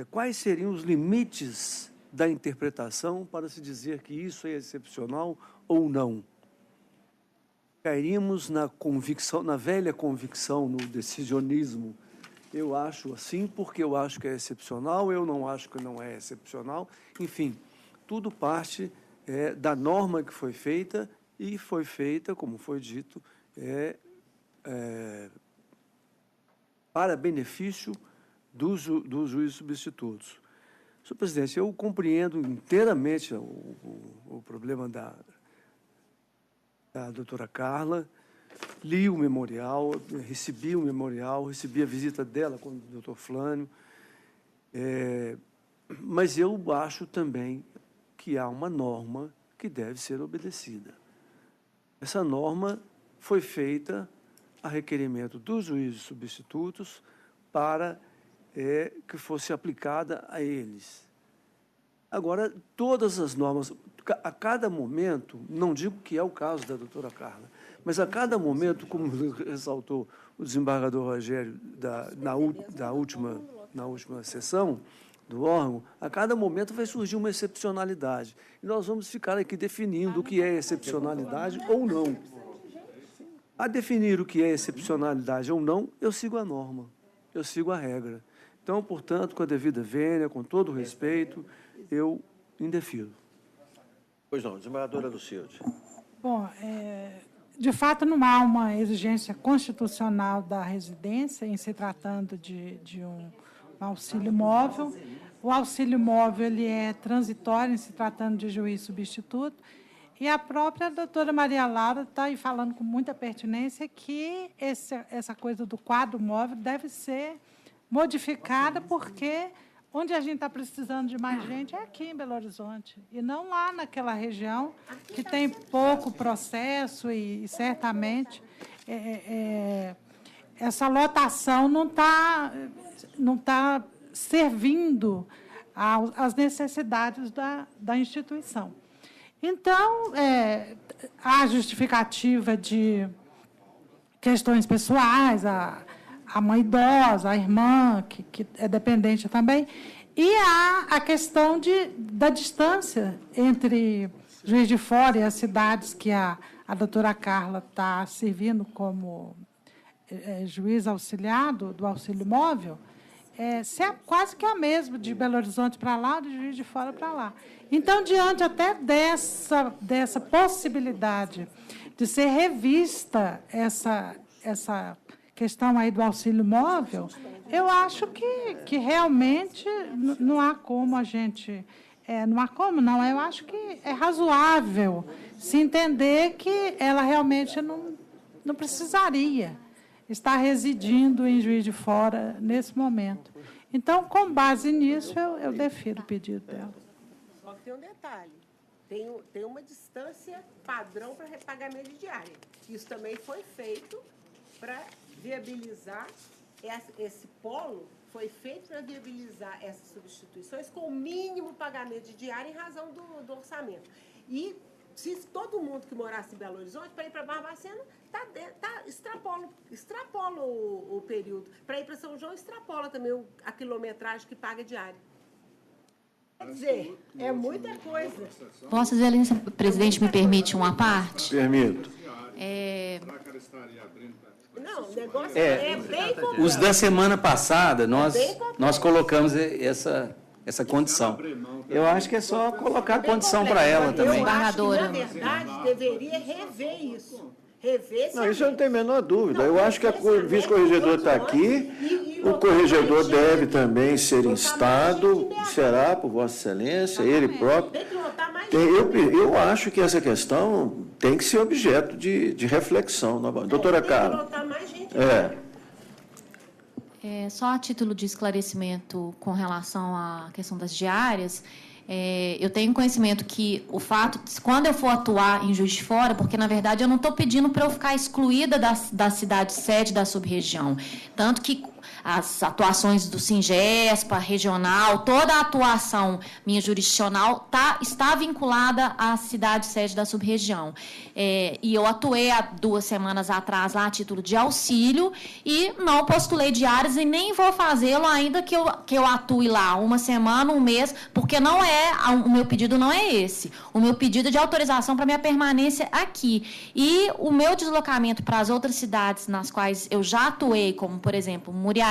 Quais seriam os limites da interpretação para se dizer que isso é excepcional ou não? Cairíamos na convicção, na velha convicção, no decisionismo. Eu acho assim porque eu acho que é excepcional, eu não acho que não é excepcional. Enfim, tudo parte da norma que foi feita e foi feita, como foi dito, para benefício dos juízes substitutos. Senhor presidente, eu compreendo inteiramente o problema da doutora Carla, li o memorial, recebi a visita dela com o doutor Flânio, mas eu acho também que há uma norma que deve ser obedecida. Essa norma foi feita a requerimento dos juízes substitutos para que fosse aplicada a eles. Agora, todas as normas, a cada momento, não digo que é o caso da doutora Carla, mas a cada momento, como ressaltou o desembargador Rogério na última sessão do órgão, a cada momento vai surgir uma excepcionalidade. E nós vamos ficar aqui definindo o que é excepcionalidade ou não. A definir o que é excepcionalidade ou não, eu sigo a norma, eu sigo a regra. Então, portanto, com a devida vênia, com todo o respeito, eu indefiro. Pois não, desembargadora Lucilde. Bom, de fato, não há uma exigência constitucional da residência em se tratando de um auxílio móvel. O auxílio móvel ele é transitório em se tratando de juiz substituto. E a própria doutora Maria Laura está aí falando com muita pertinência que essa coisa do quadro móvel deve ser modificada, porque onde a gente está precisando de mais gente é aqui em Belo Horizonte, e não lá naquela região que tem pouco processo e certamente essa lotação não está servindo às necessidades da instituição. Então, há justificativa de questões pessoais, a mãe idosa, a irmã, que é dependente também, e há a questão da distância entre Juiz de Fora e as cidades que a doutora Carla está servindo como juiz auxiliado do auxílio móvel, se é quase que a mesma, de Belo Horizonte para lá, de Juiz de Fora para lá. Então, diante até dessa possibilidade de ser revista essa questão aí do auxílio móvel, eu acho que realmente não há como a gente... não há como, não. Eu acho que é razoável se entender que ela realmente não precisaria estar residindo em Juiz de Fora nesse momento. Então, com base nisso, eu defiro o pedido dela. Só que tem um detalhe. Tem uma distância padrão para repagamento de diária. Isso também foi feito para viabilizar esse polo, foi feito para viabilizar essas substituições com o mínimo pagamento de diária em razão do orçamento. E se todo mundo que morasse em Belo Horizonte, para ir para Barbacena, extrapola o período. Para ir para São João, extrapola também a quilometragem que paga diária. Quer dizer, é muita coisa. Vossa Excelência, presidente, me permite uma parte? Permito. Não, o negócio é bem complexo. Os da semana passada, nós colocamos essa condição. Eu acho que é só colocar a condição para ela também. Eu acho que, na verdade, deveria rever isso. Não, isso eu não tenho a menor dúvida. Eu acho que o vice-corregedor está aqui, o corregedor deve também ser instado, será por Vossa Excelência, ele próprio. Eu acho que essa questão tem que ser objeto de reflexão. Doutora Carla. Só a título de esclarecimento com relação à questão das diárias, eu tenho conhecimento que o fato, quando eu for atuar em Juiz de Fora, porque, na verdade, eu não estou pedindo para eu ficar excluída da cidade sede da sub-região, tanto que as atuações do Singespa, regional, toda a atuação minha jurisdicional está vinculada à cidade sede da sub-região. E eu atuei há 2 semanas atrás lá a título de auxílio e não postulei diárias e nem vou fazê-lo ainda que eu atue lá 1 semana, 1 mês, porque o meu pedido não é esse. O meu pedido é de autorização para minha permanência aqui. E o meu deslocamento para as outras cidades nas quais eu já atuei, como, por exemplo, Muriaé,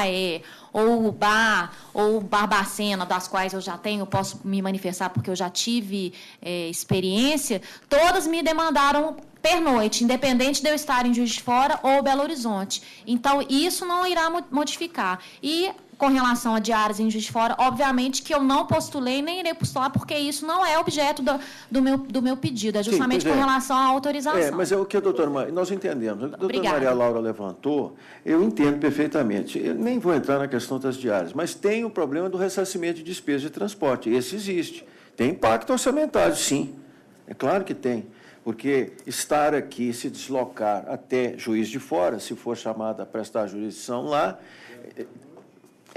ou Ubá, ou Barbacena, das quais eu já posso me manifestar porque eu já tive experiência, todas me demandaram pernoite, independente de eu estar em Juiz de Fora ou Belo Horizonte. Então, isso não irá modificar. E, com relação a diárias em Juiz de Fora, obviamente que eu não postulei, nem irei postular, porque isso não é objeto do meu pedido, é justamente com relação à autorização. Mas é o que a doutora Maria, nós entendemos. A doutora Maria Laura levantou, eu entendo perfeitamente. Eu nem vou entrar na questão das diárias, mas tem o problema do ressarcimento de despesas de transporte. Esse existe. Tem impacto orçamentário, sim. É claro que tem. Porque estar aqui, se deslocar até Juiz de Fora, se for chamado a prestar jurisdição lá,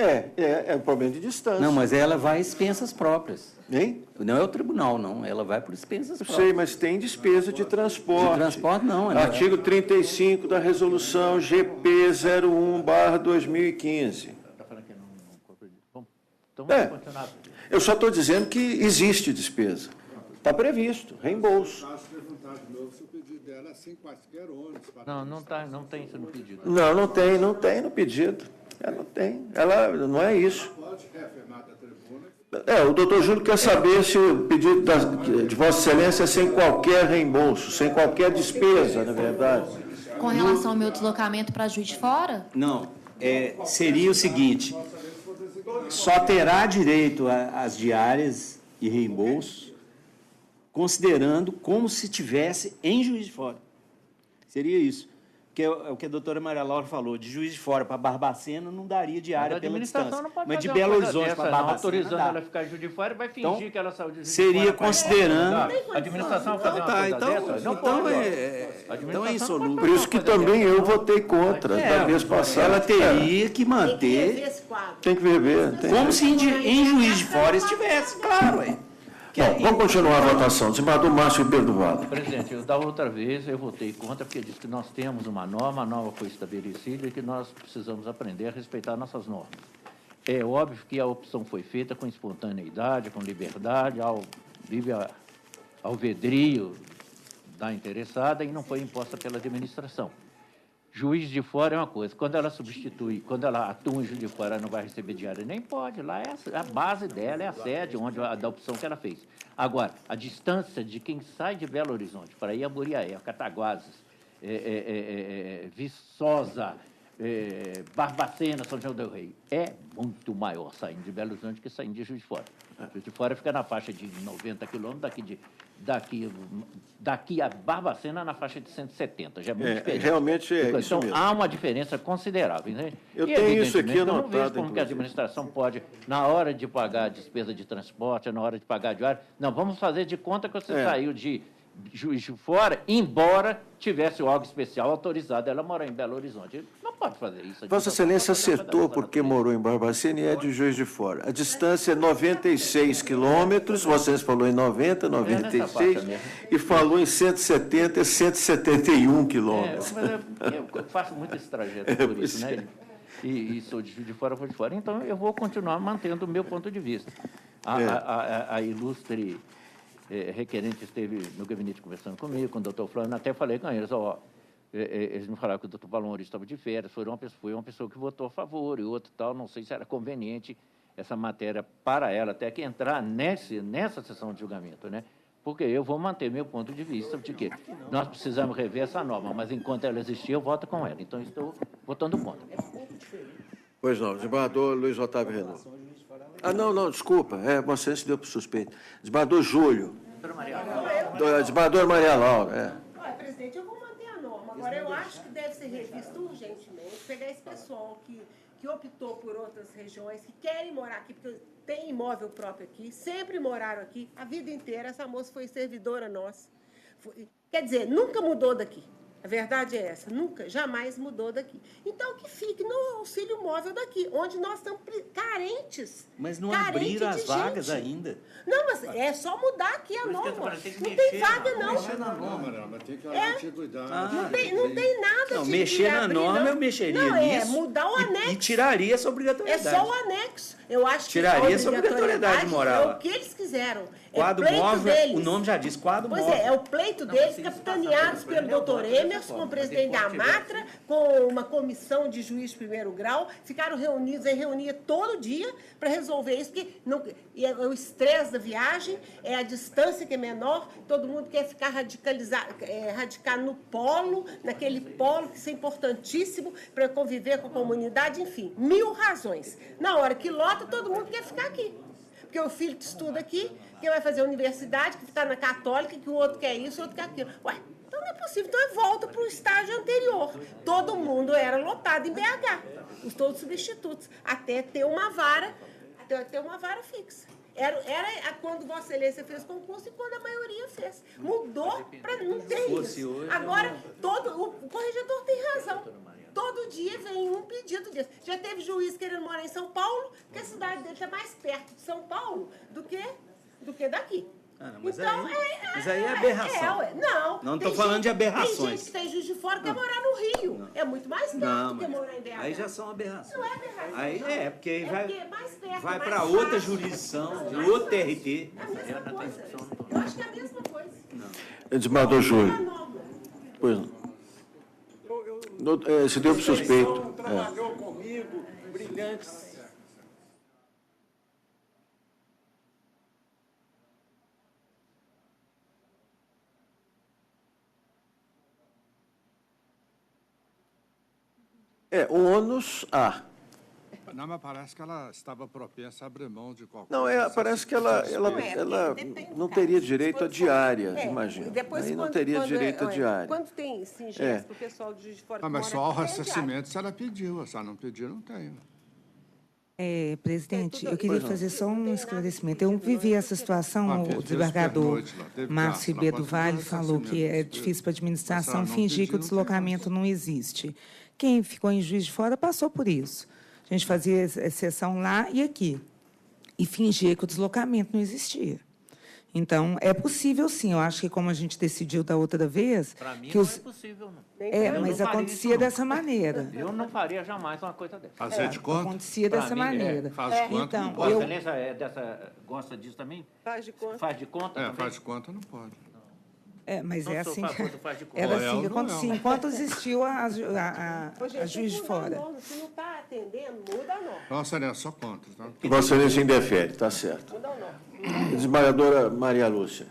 É um problema de distância. Não, mas ela vai às expensas próprias. Hein? Não é o tribunal, não. Ela vai por expensas próprias. Eu sei, mas tem despesa de transporte. De transporte, não. Artigo 35 da resolução GP 01/2015. Eu só estou dizendo que existe despesa. Está previsto, reembolso. Não tem isso no pedido. Não tem no pedido. Não tem. Ela não é isso. O doutor Júlio quer saber se o pedido de Vossa Excelência é sem qualquer reembolso, sem qualquer despesa, na verdade. Com relação ao meu deslocamento para Juiz de Fora? Não. Seria o seguinte: só terá direito às diárias e reembolso considerando como se tivesse em Juiz de Fora. Seria isso. Que é o que a doutora Maria Laura falou, de Juiz de Fora para Barbacena não daria diária pela distância. Mas de Belo Horizonte para Barbacena autorizando ela a ficar em Juiz de Fora, vai fingir que ela saiu de Juiz de Fora. Seria considerando... A administração vai fazer uma coisa dessa? Não pode. Então é insolúvel. Por isso que também eu votei contra da vez passada. Ela teria que manter... Tem que rever. Como se em Juiz de Fora estivesse, claro. Bom, vamos continuar a votação. Desembargador Márcio Ribeiro do Vale. Presidente, da outra vez eu votei contra porque disse que nós temos uma norma, a norma foi estabelecida e que nós precisamos aprender a respeitar nossas normas. É óbvio que a opção foi feita com espontaneidade, com liberdade, ao alvedrio da interessada e não foi imposta pela administração. Juiz de Fora é uma coisa, quando ela atua em Juiz de Fora, ela não vai receber diária, nem pode, lá é a base dela, é a sede da opção que ela fez. Agora, a distância de quem sai de Belo Horizonte para ir a Buriaé, Cataguases, Viçosa, Barbacena, São João del Rei, é muito maior saindo de Belo Horizonte que saindo de Juiz de Fora. Juiz de Fora fica na faixa de 90 quilômetros, daqui a Barbacena na faixa de 170, já é muito diferente. Realmente é isso mesmo. Então, há uma diferença considerável. Né? Eu tenho isso aqui anotado. Eu não vejo como que a administração pode, na hora de pagar a despesa de transporte, na hora de pagar a diária, não, vamos fazer de conta que você saiu de Juiz de Fora, embora tivesse o órgão especial autorizado ela morar em Belo Horizonte. Não pode fazer isso. Vossa Excelência acertou porque morou em Barbacena e é de Juiz de Fora. A distância é 96 quilômetros, Vossa Excelência falou em 90, 96, e falou em 170, 171 quilômetros. Eu faço muito esse trajeto por isso, né? E sou de Juiz de Fora, então eu vou continuar mantendo o meu ponto de vista. A ilustre requerente esteve no gabinete conversando comigo, com o doutor Flávio, até falei com eles, eles me falaram que o doutor Valmori estava de férias, foi uma pessoa que votou a favor e outra tal, não sei se era conveniente essa matéria para ela até que entrar nessa sessão de julgamento, né? Porque eu vou manter meu ponto de vista de que nós precisamos rever essa norma, mas enquanto ela existir, eu voto com ela. Então, estou votando contra. Pois não, desembargador Luiz Otávio Renault. Não, desculpa, Vossa Excelência deu para o suspeito. Desembargador Júlio. Desembargador Maria Laura, Presidente, eu vou manter a norma. Agora, eu acho que deve ser revisto urgentemente, pegar esse pessoal que optou por outras regiões, que querem morar aqui, porque tem imóvel próprio aqui, sempre moraram aqui, a vida inteira. Essa moça foi servidora nossa. Quer dizer, nunca mudou daqui. A verdade é essa, nunca, jamais mudou daqui. Então, que fique no auxílio móvel daqui, onde nós estamos carentes. Mas não abriram as vagas ainda. Não, mas é só mudar aqui a norma. Não tem vaga, não. Mexer na norma, mas tem que ter cuidado. Não tem nada não, de mexer na norma, eu mexeria nisso. Mudar o anexo. E tiraria essa obrigatoriedade. É só o anexo. Eu acho que tiraria essa obrigatoriedade moral. É o que eles quiseram. Quadro móvel, o nome já diz, quadro móvel. Pois é o pleito deles, capitaneados pelo doutor Emerson, com o presidente da Matra, com uma comissão de juiz de primeiro grau, ficaram reunidos, aí reunia todo dia para resolver isso, porque é o estresse da viagem, é a distância que é menor, todo mundo quer ficar radicar no polo, naquele polo, que isso é importantíssimo para conviver com a comunidade, enfim, 1000 razões. Na hora que lota, todo mundo quer ficar aqui. Porque o filho que estuda aqui, que vai fazer a universidade, que está na Católica, que o outro quer isso, o outro quer aquilo. Então não é possível. Então volta para o estágio anterior. Todo mundo era lotado em BH, todos os substitutos, até ter uma vara fixa. Era quando Vossa Excelência fez concurso e quando a maioria fez. Mudou para não ter isso. Agora, o corregedor tem razão. Todo dia vem um pedido desse. Já teve juiz querendo morar em São Paulo, porque a cidade dele está mais perto de São Paulo do que daqui. Ah, não, mas, então, mas aí é aberração. Não estou falando de aberrações. Tem gente que tem Juiz de Fora que quer morar no Rio. Não. É muito mais perto do que morar em BH. Aí já são aberrações. Não é aberração. Aí porque aí vai mais para outra jurisdição, de outro TRT. É a mesma coisa. Eu acho que é a mesma coisa. Desembargador Júlio. Pois não. Se deu para suspeito. Trabalhou comigo, brilhantes. O ônus há. Não, mas parece que ela estava propensa a abrir mão de qualquer Não, parece que ela não teria direito a diária, imagina. Aí não teria direito a diária. Quando tem singesto para o pessoal de Juiz de Fora... mas só o ressarcimento se ela pediu. Se ela não pedir, não tem. Presidente, eu queria fazer só um esclarecimento. Eu vivi essa situação, o desembargador Márcio Ribeiro do Vale falou que é difícil para a administração fingir que o deslocamento não existe. Quem ficou em Juiz de Fora passou por isso. A gente fazia exceção lá e aqui. E fingia que o deslocamento não existia. Então, é possível, sim. Eu acho que, como a gente decidiu da outra vez... Para mim, que não é possível, não. Mas acontecia dessa maneira. Eu não faria jamais uma coisa dessa. Fazer de conta? Acontecia dessa maneira. Faz de conta, então, não pode. Vossa Excelência gosta disso também? Faz de conta. Faz de conta também? Faz de conta, não pode. Mas não é assim. Era assim que acontecia. Enquanto existiu a Juiz de Fora. Se não está atendendo, muda a norma. Vossa Excelência, só contra. Tá? Vossa Excelência indefere, está certo. Muda a norma. Desembargadora Maria Lúcia.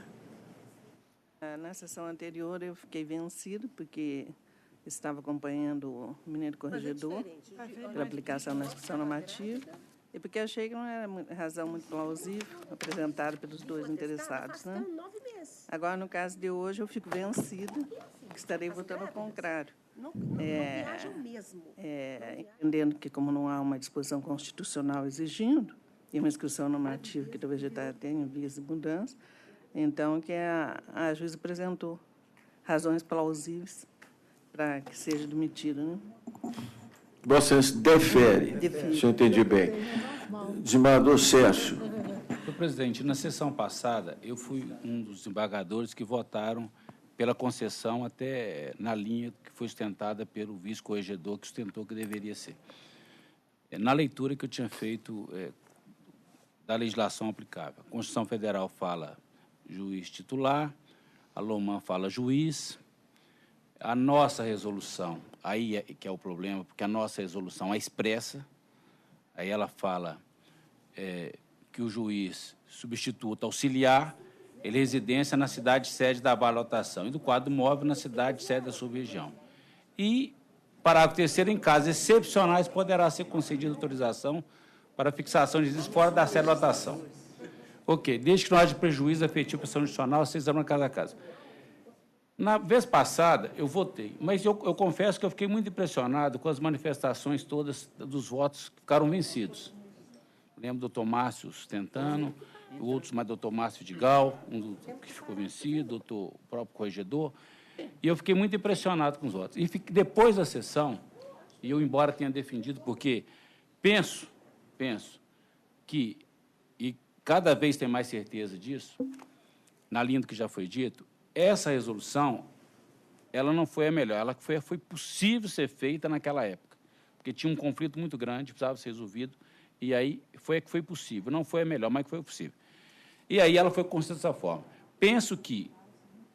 Na sessão anterior, eu fiquei vencida, porque estava acompanhando o Mineiro Corregedor pela aplicação da discussão normativa, e porque achei que não era razão muito plausível apresentada pelos dois interessados. Né? Agora, no caso de hoje, eu fico vencida, que estarei votando ao contrário. Entendendo que, como não há uma disposição constitucional exigindo, e uma inscrição normativa que talvez já tenha vias de mudança, então que a juíza apresentou razões plausíveis para que seja demitida. Né? Vossa Excelência defere, se eu entendi bem. Desembargador Sérgio. Senhor presidente, na sessão passada, eu fui um dos desembargadores que votaram pela concessão até na linha que foi sustentada pelo vice-corregedor, que sustentou que deveria ser. Na leitura que eu tinha feito da legislação aplicável, a Constituição Federal fala juiz titular, a LOMAN fala juiz, a nossa resolução, aí que é o problema, porque a nossa resolução é expressa, aí ela fala que o juiz substituto auxiliar, ele residência na cidade sede da lotação e do quadro móvel na cidade sede da sub-região. E, parágrafo 3º, em casos excepcionais, poderá ser concedida autorização para fixação de juízes fora da sede de lotação. Ok, desde que não haja prejuízo efetivo para a ação judicional, vocês examinam casa a casa. Na vez passada, eu votei, mas eu confesso que eu fiquei muito impressionado com as manifestações todas dos votos que ficaram vencidos. Lembro do doutor Márcio sustentando, outros, mas doutor Márcio Vidigal, que ficou vencido, o próprio corregedor, e eu fiquei muito impressionado com os votos. E depois da sessão, e eu, embora tenha defendido, porque penso que, e cada vez tem mais certeza disso, na linha do que já foi dito, essa resolução, ela não foi a melhor, ela foi possível ser feita naquela época, porque tinha um conflito muito grande, precisava ser resolvido, e aí foi possível. Não foi a melhor, mas foi possível. E aí ela foi construída dessa forma. Penso que,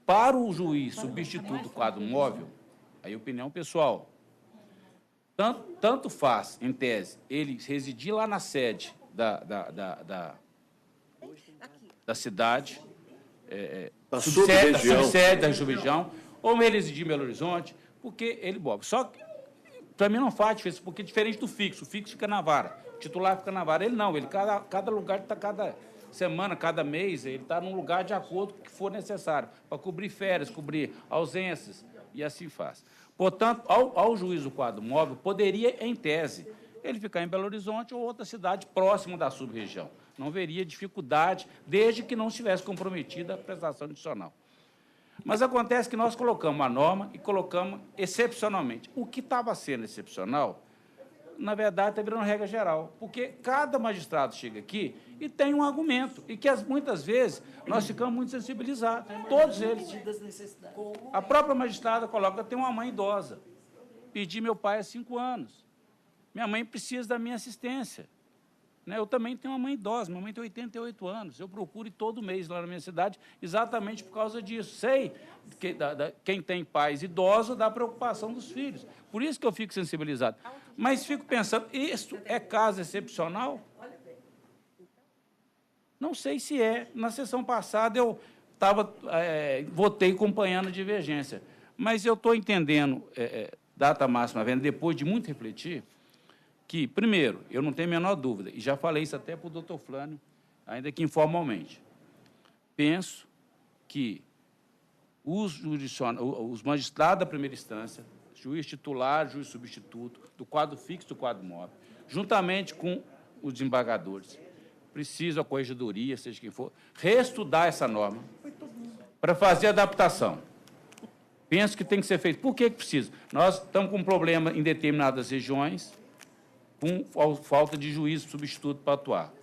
para o juiz substituto do quadro móvel, aí opinião pessoal, tanto faz, em tese, ele residir lá na sede da cidade, da subsede da região, ou ele residir em Belo Horizonte, porque ele bobe. Só que, para mim, não faz diferença, porque é diferente do fixo. O fixo fica na vara, o titular fica na vara. Ele não, ele cada lugar está cada semana, cada mês, ele está num lugar de acordo com o que for necessário, para cobrir férias, cobrir ausências, e assim faz. Portanto, ao juiz do quadro móvel, poderia, em tese, ele ficar em Belo Horizonte ou outra cidade próxima da sub-região. Não haveria dificuldade, desde que não estivesse comprometida a prestação adicional. Mas acontece que nós colocamos a norma e colocamos excepcionalmente. O que estava sendo excepcional, na verdade, está virando regra geral, porque cada magistrado chega aqui e tem um argumento, e que muitas vezes nós ficamos muito sensibilizados, todos eles. A própria magistrada coloca, tem uma mãe idosa, perdi meu pai há 5 anos, minha mãe precisa da minha assistência. Eu também tenho uma mãe idosa, minha mãe tem 88 anos, eu procuro todo mês lá na minha cidade exatamente por causa disso. Sei que quem tem pais idosos dá preocupação dos filhos, por isso que eu fico sensibilizado. Mas fico pensando, isso é caso excepcional? Não sei se é. Na sessão passada eu votei acompanhando a divergência, mas eu estou entendendo, data máxima, depois de muito refletir, que, primeiro, eu não tenho a menor dúvida, e já falei isso até para o doutor Flânio, ainda que informalmente, penso que os magistrados da primeira instância, juiz titular, juiz substituto, do quadro fixo, do quadro móvel, juntamente com os desembargadores, precisam a corregedoria, seja quem for, reestudar essa norma para fazer adaptação. Penso que tem que ser feito. Por que precisa? Nós estamos com um problema em determinadas regiões, com falta de juiz substituto para atuar.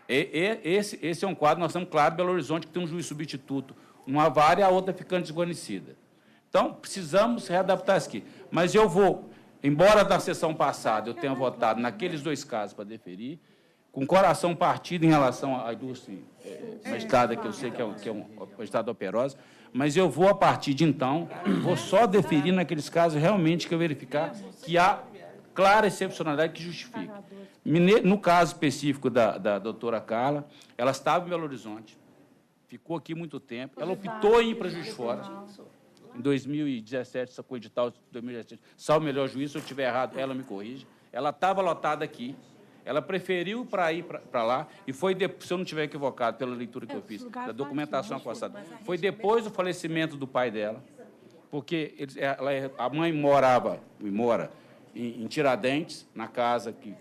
Esse é um quadro, nós estamos claro, Belo Horizonte, que tem um juiz substituto, uma vara e a outra ficando desguarnecida. Então, precisamos readaptar isso aqui. Mas eu vou, embora na sessão passada eu tenha votado naqueles 2 casos para deferir, com coração partido em relação à ilustre magistrada, que eu sei que é uma magistrada operosa, mas eu vou, a partir de então, vou só deferir naqueles casos realmente que eu verificar que há clara excepcionalidade que justifica. No caso específico da doutora Carla, ela estava em Belo Horizonte, ficou aqui muito tempo, ela optou em ir para Juiz de Fora. Em 2017, essa coisa de tal, 2017, salvo o melhor juízo, se eu estiver errado, ela me corrige. Ela estava lotada aqui, ela preferiu para ir para lá, e foi, se eu não estiver equivocado pela leitura que eu fiz, da documentação passada, foi depois do falecimento do pai dela, porque a mãe mora em Tiradentes, na casa que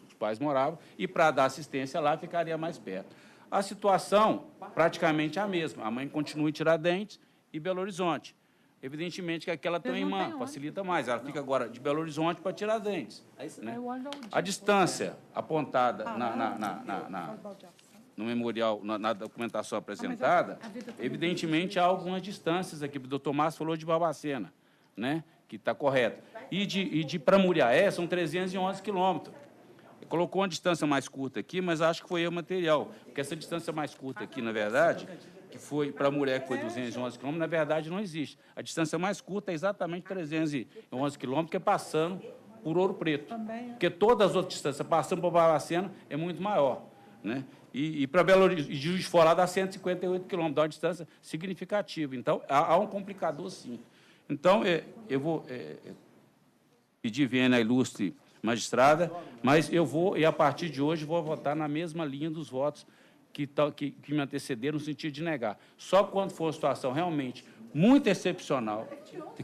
os pais moravam, e para dar assistência lá ficaria mais perto. A situação praticamente é a mesma. A mãe continua em Tiradentes e Belo Horizonte. Evidentemente que aquela tem uma irmã, facilita mais. Ela fica agora de Belo Horizonte para Tiradentes. Né? A distância apontada no memorial, na documentação apresentada, evidentemente há algumas distâncias aqui. O doutor Márcio falou de Barbacena, né? Que está correto. E de para Muriaé são 311 quilômetros. Colocou uma distância mais curta aqui, mas acho que foi o material, porque essa distância mais curta aqui, na verdade, que foi para Muriaé, que foi 211 quilômetros, na verdade não existe. A distância mais curta é exatamente 311 quilômetros, que é passando por Ouro Preto. Porque todas as outras distâncias, passando por Barbacena, é muito maior. Né? E para Belo Horizonte, Juiz de Fora dá 158 quilômetros, dá uma distância significativa. Então, há um complicador, sim. Então, eu vou pedir vênia à ilustre magistrada, mas eu vou, e a partir de hoje, vou votar na mesma linha dos votos que me antecederam, no sentido de negar. Só quando for uma situação realmente muito excepcional,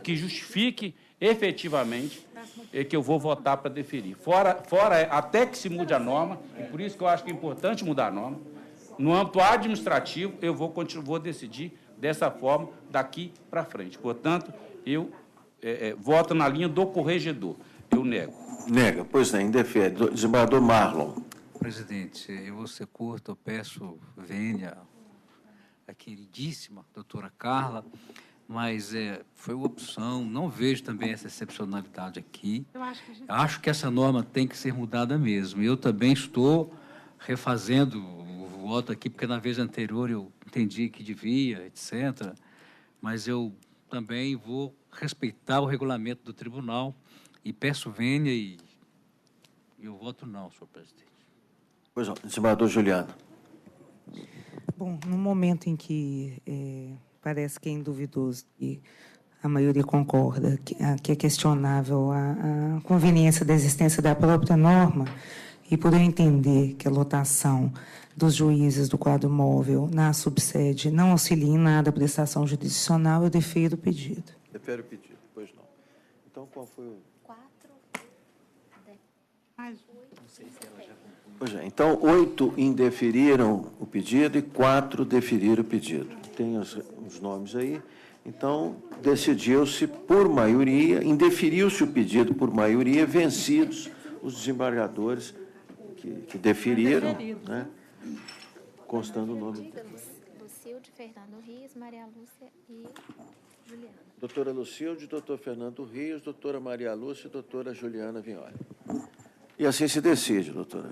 que justifique efetivamente, que eu vou votar para deferir. Fora até que se mude a norma, e por isso que eu acho que é importante mudar a norma, no âmbito administrativo, eu vou decidir dessa forma daqui para frente. Portanto, eu voto na linha do corregedor. Eu nego. Nega, pois é, indefere. Desembargador Marlon. Presidente, eu vou ser curto, eu peço vênia à queridíssima doutora Carla, mas foi uma opção, não vejo também essa excepcionalidade aqui. Acho que essa norma tem que ser mudada mesmo. Eu também estou refazendo o voto aqui, porque na vez anterior eu entendi que devia, etc., mas eu também vou respeitar o regulamento do tribunal e peço vênia e eu voto não, senhor presidente. Pois não, desembargador Juliano. Bom, no momento em que parece que é induvidoso e a maioria concorda que é questionável a conveniência da existência da própria norma, e por eu entender que a lotação dos juízes do quadro móvel na subsede não auxilia em nada a prestação jurisdicional, eu defiro o pedido. Defere o pedido, pois não. Então, qual foi o... 4. Mais 8. Não sei se ela já concluiu. Pois é, então, 8 indeferiram o pedido e 4 deferiram o pedido. Tem os nomes aí. Então, decidiu-se por maioria, indeferiu-se o pedido por maioria, vencidos os desembargadores que deferiram, né, constando o nome. Lucilde, Fernando Rios, Maria Lúcia e Juliana. Doutora Lucilde, doutor Fernando Rios, doutora Maria Lúcia e doutora Juliana Vignoli. E assim se decide, doutora.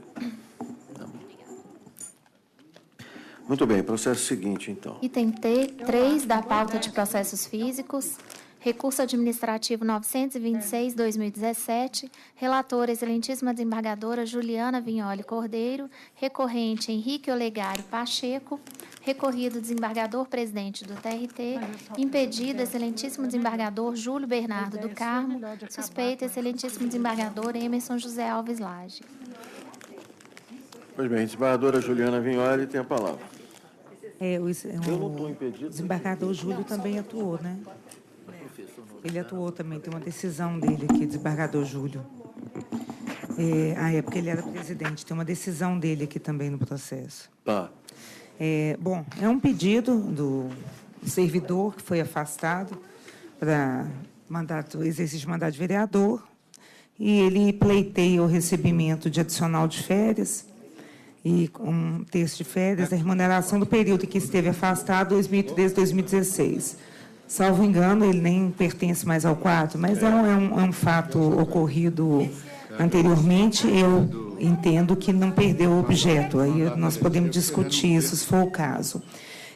Muito bem, processo seguinte, então. Item 3 da pauta de processos físicos, recurso administrativo 926/2017, relatora, excelentíssima desembargadora Juliana Vignoli Cordeiro, recorrente Henrique Olegário Pacheco, recorrido desembargador-presidente do TRT, impedido, excelentíssimo desembargador Júlio Bernardo do Carmo, suspeito, excelentíssimo desembargador Emerson José Alves Lage. Pois bem, desembargadora Juliana Vignoli tem a palavra. Eu não estou impedido. O desembargador Júlio também atuou, né? Ele atuou também, tem uma decisão dele aqui, desembargador Júlio. À época ele era presidente, tem uma decisão dele aqui também no processo. Tá. Bom, é um pedido do servidor que foi afastado para exercício de mandato de vereador, e ele pleiteia o recebimento de adicional de férias e um terço de férias, a remuneração do período em que esteve afastado, 2013 2016. Salvo engano, ele nem pertence mais ao quadro, mas é um fato ocorrido anteriormente. Eu entendo que não perdeu o objeto, aí nós podemos discutir isso, se for o caso.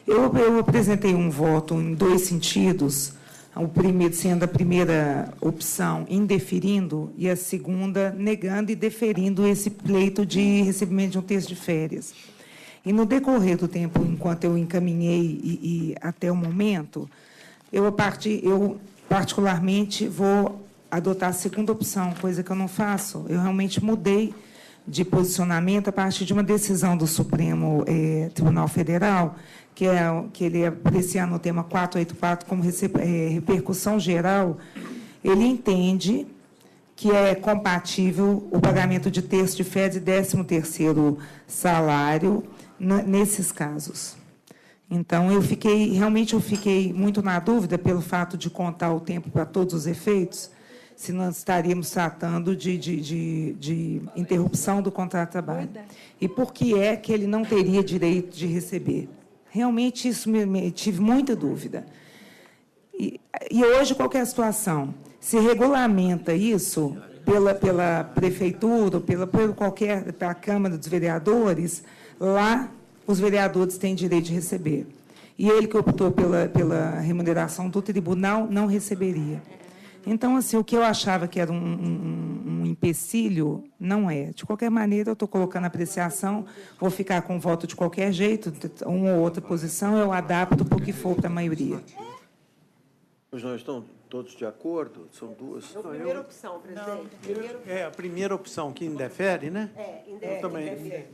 Eu apresentei um voto em dois sentidos, o primeiro sendo a primeira opção indeferindo e a segunda negando e deferindo esse pleito de recebimento de um terço de férias. E no decorrer do tempo, enquanto eu encaminhei e até o momento, eu particularmente vou adotar a segunda opção, coisa que eu não faço. Eu realmente mudei de posicionamento a partir de uma decisão do Supremo Tribunal Federal, que ele aprecia no tema 484 como repercussão geral. Ele entende que é compatível o pagamento de terço de férias e 13º salário nesses casos. Então, eu fiquei muito na dúvida pelo fato de contar o tempo para todos os efeitos, se nós estaríamos tratando de interrupção do contrato de trabalho. E por que é que ele não teria direito de receber? Realmente, isso tive muita dúvida. E hoje, qual que é a situação? Se regulamenta isso pela prefeitura, pela Câmara dos Vereadores, lá os vereadores têm direito de receber. E ele que optou pela remuneração do tribunal não receberia. Então, assim, o que eu achava que era um empecilho, não é. De qualquer maneira, eu estou colocando apreciação, vou ficar com voto de qualquer jeito, uma ou outra posição, eu adapto para o que for para a maioria. Os nós estão todos de acordo? São duas? É a primeira opção, presidente. A primeira opção que indefere, né? Indefere. Eu também.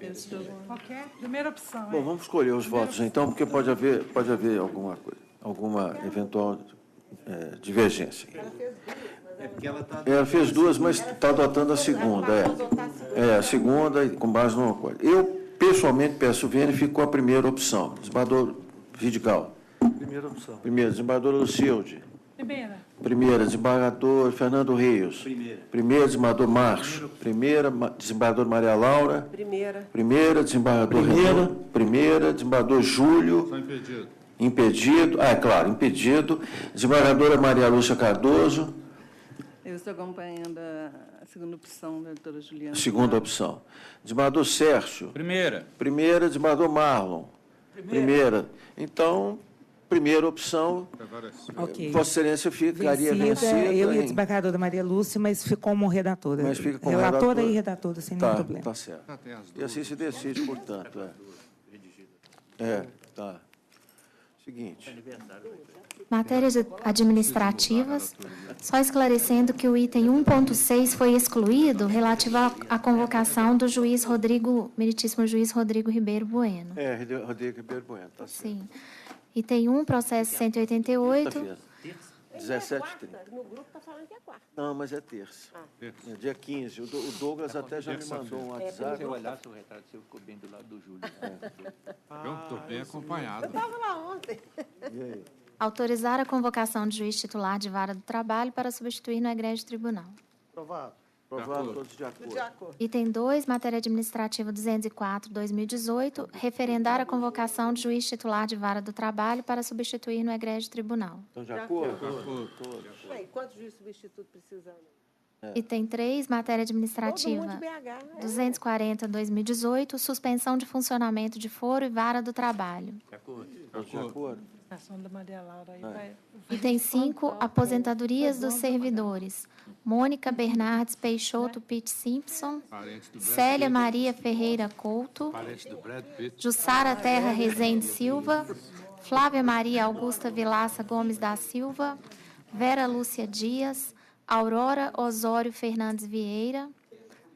Qualquer primeira opção. Bom, vamos escolher os votos, então, porque pode haver alguma coisa, alguma eventual divergência. Ela fez duas, mas está adotando a segunda. A segunda, com base numa coisa. Eu, pessoalmente, peço verifico com a primeira opção. Desembargador Vidigal. Primeira opção. Primeira, desembargadora Lucilde. Primeira. Primeira, desembargador Fernando Rios. Primeira. Primeira, desembargador Márcio. Primeira, desembargador Maria Laura. Primeira. Primeira, desembargador Renato. Primeira, desembargador Júlio. Só impedido. Impedido. Claro, impedido. Desembargadora Maria Lúcia Cardoso. Eu estou acompanhando a segunda opção da doutora Juliana. Segunda opção. Desembargador Sérgio. Primeira. Primeira, desembargador Marlon. Primeira. Então, primeira opção, Ok. Vossa Excelência ficaria vencida. Eu e a desembargadora Maria Lúcia, mas ficou como redatora. Mas fica como relatora e redatora, sem nenhum problema. Tá certo. E assim se decide, portanto. Tá. Seguinte. Matérias administrativas, só esclarecendo que o item 1.6 foi excluído relativo à convocação do meritíssimo juiz Rodrigo Ribeiro Bueno. Rodrigo Ribeiro Bueno, tá certo. Sim. Item 1, processo 188. 17h30. No grupo está falando que é quarta. Não, mas é terça. É dia 15. O Douglas até já me mandou um WhatsApp. Se eu olhar o retrato, você ficou bem do lado do Júlio. Eu estou bem acompanhado. Eu estava lá ontem. E aí? Autorizar a convocação de juiz titular de vara do trabalho para substituir no egrégio tribunal. Aprovado. Aprovado, todos de acordo. Item 2, matéria administrativa 204/2018, referendar a convocação de juiz titular de vara do trabalho para substituir no egrégio tribunal. Estão de acordo? Todos. Quantos juízes substitutos precisamos? Item 3, matéria administrativa 240/2018, suspensão de funcionamento de foro e vara do trabalho. De acordo. De acordo. ação da Maria Laura aí vai... Item 5, aposentadorias dos servidores. Mônica Bernardes Peixoto Pitt Simpson, Célia Maria Ferreira Couto, Jussara Terra Rezende Silva, Flávia Maria Augusta Vilaça Gomes da Silva, Vera Lúcia Dias, Aurora Osório Fernandes Vieira,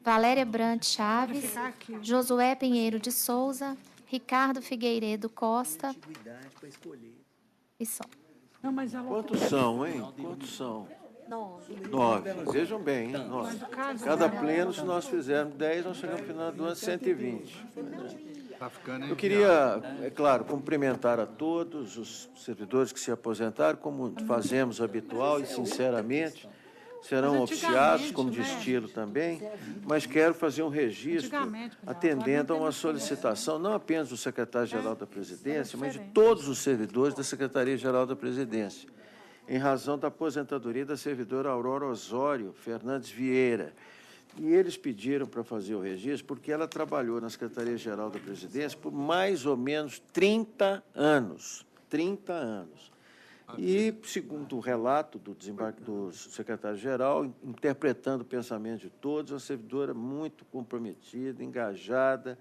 Valéria Brant Chaves, Josué Pinheiro de Souza, Ricardo Figueiredo Costa. E só. Não, mas ela... Quantos são, hein? Quantos são? 9. Vejam bem, hein? 9. Cada pleno, se nós fizermos 10, nós chegamos no final do ano 120. Eu queria, é claro, cumprimentar a todos os servidores que se aposentaram, como fazemos habitual e, sinceramente, serão oficiados, como de estilo também, mas quero fazer um registro atendendo a uma solicitação, não apenas do secretário-geral da Presidência, mas de todos os servidores da Secretaria-Geral da Presidência, em razão da aposentadoria da servidora Aurora Osório Fernandes Vieira. E eles pediram para fazer o registro porque ela trabalhou na Secretaria-Geral da Presidência por mais ou menos 30 anos. 30 anos. E, segundo o relato do secretário-geral, interpretando o pensamento de todos, uma servidora muito comprometida, engajada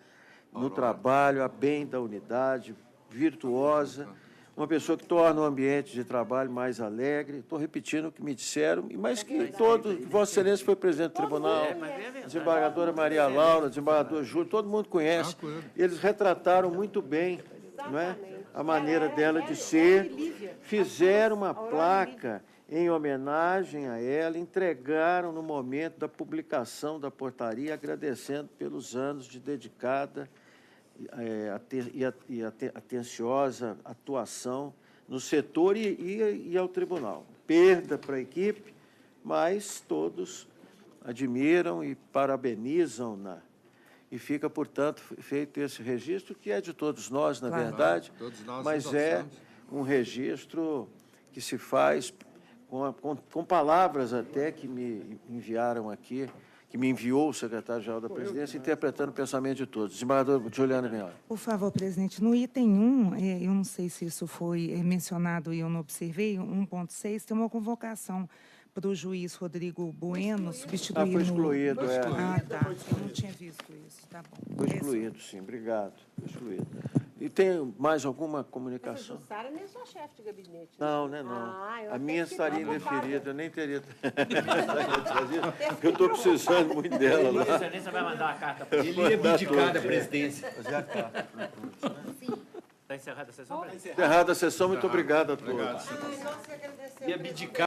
no trabalho, a bem da unidade, virtuosa, uma pessoa que torna o ambiente de trabalho mais alegre. Estou repetindo o que me disseram, mas que Vossa Excelência foi presidente do tribunal, desembargadora Maria Laura, desembargador Júlio, todo mundo conhece. Eles retrataram muito bem, não é? A maneira dela de ser, fizeram uma placa em homenagem a ela, entregaram no momento da publicação da portaria, agradecendo pelos anos de dedicada e atenciosa atuação no setor e ao tribunal. Perda para a equipe, mas todos admiram e parabenizam-na. E fica, portanto, feito esse registro, que é de todos nós, na verdade, mas é um registro que se faz com palavras até que me enviaram aqui, que me enviou o secretário-geral da Presidência, interpretando o pensamento de todos. Desembargador Juliana Minhola. Por favor, presidente, no item 1, eu não sei se isso foi mencionado e eu não observei, 1.6, tem uma convocação para o juiz Rodrigo Bueno substituir... foi excluído, Ah, tá. Eu não tinha visto isso. Tá bom. Foi excluído, sim. Obrigado. Foi excluído. E tem mais alguma comunicação? Essa Jussara nem é sua chefe de gabinete. Não, né, não. A minha estaria indeferida, eu nem teria... Eu estou precisando muito dela lá. A Excelência vai mandar a carta para ele. Ele ia abdicar da presidência. Fazer a carta. Está encerrada a sessão? Encerrada a sessão, muito obrigado a todos. E abdicar.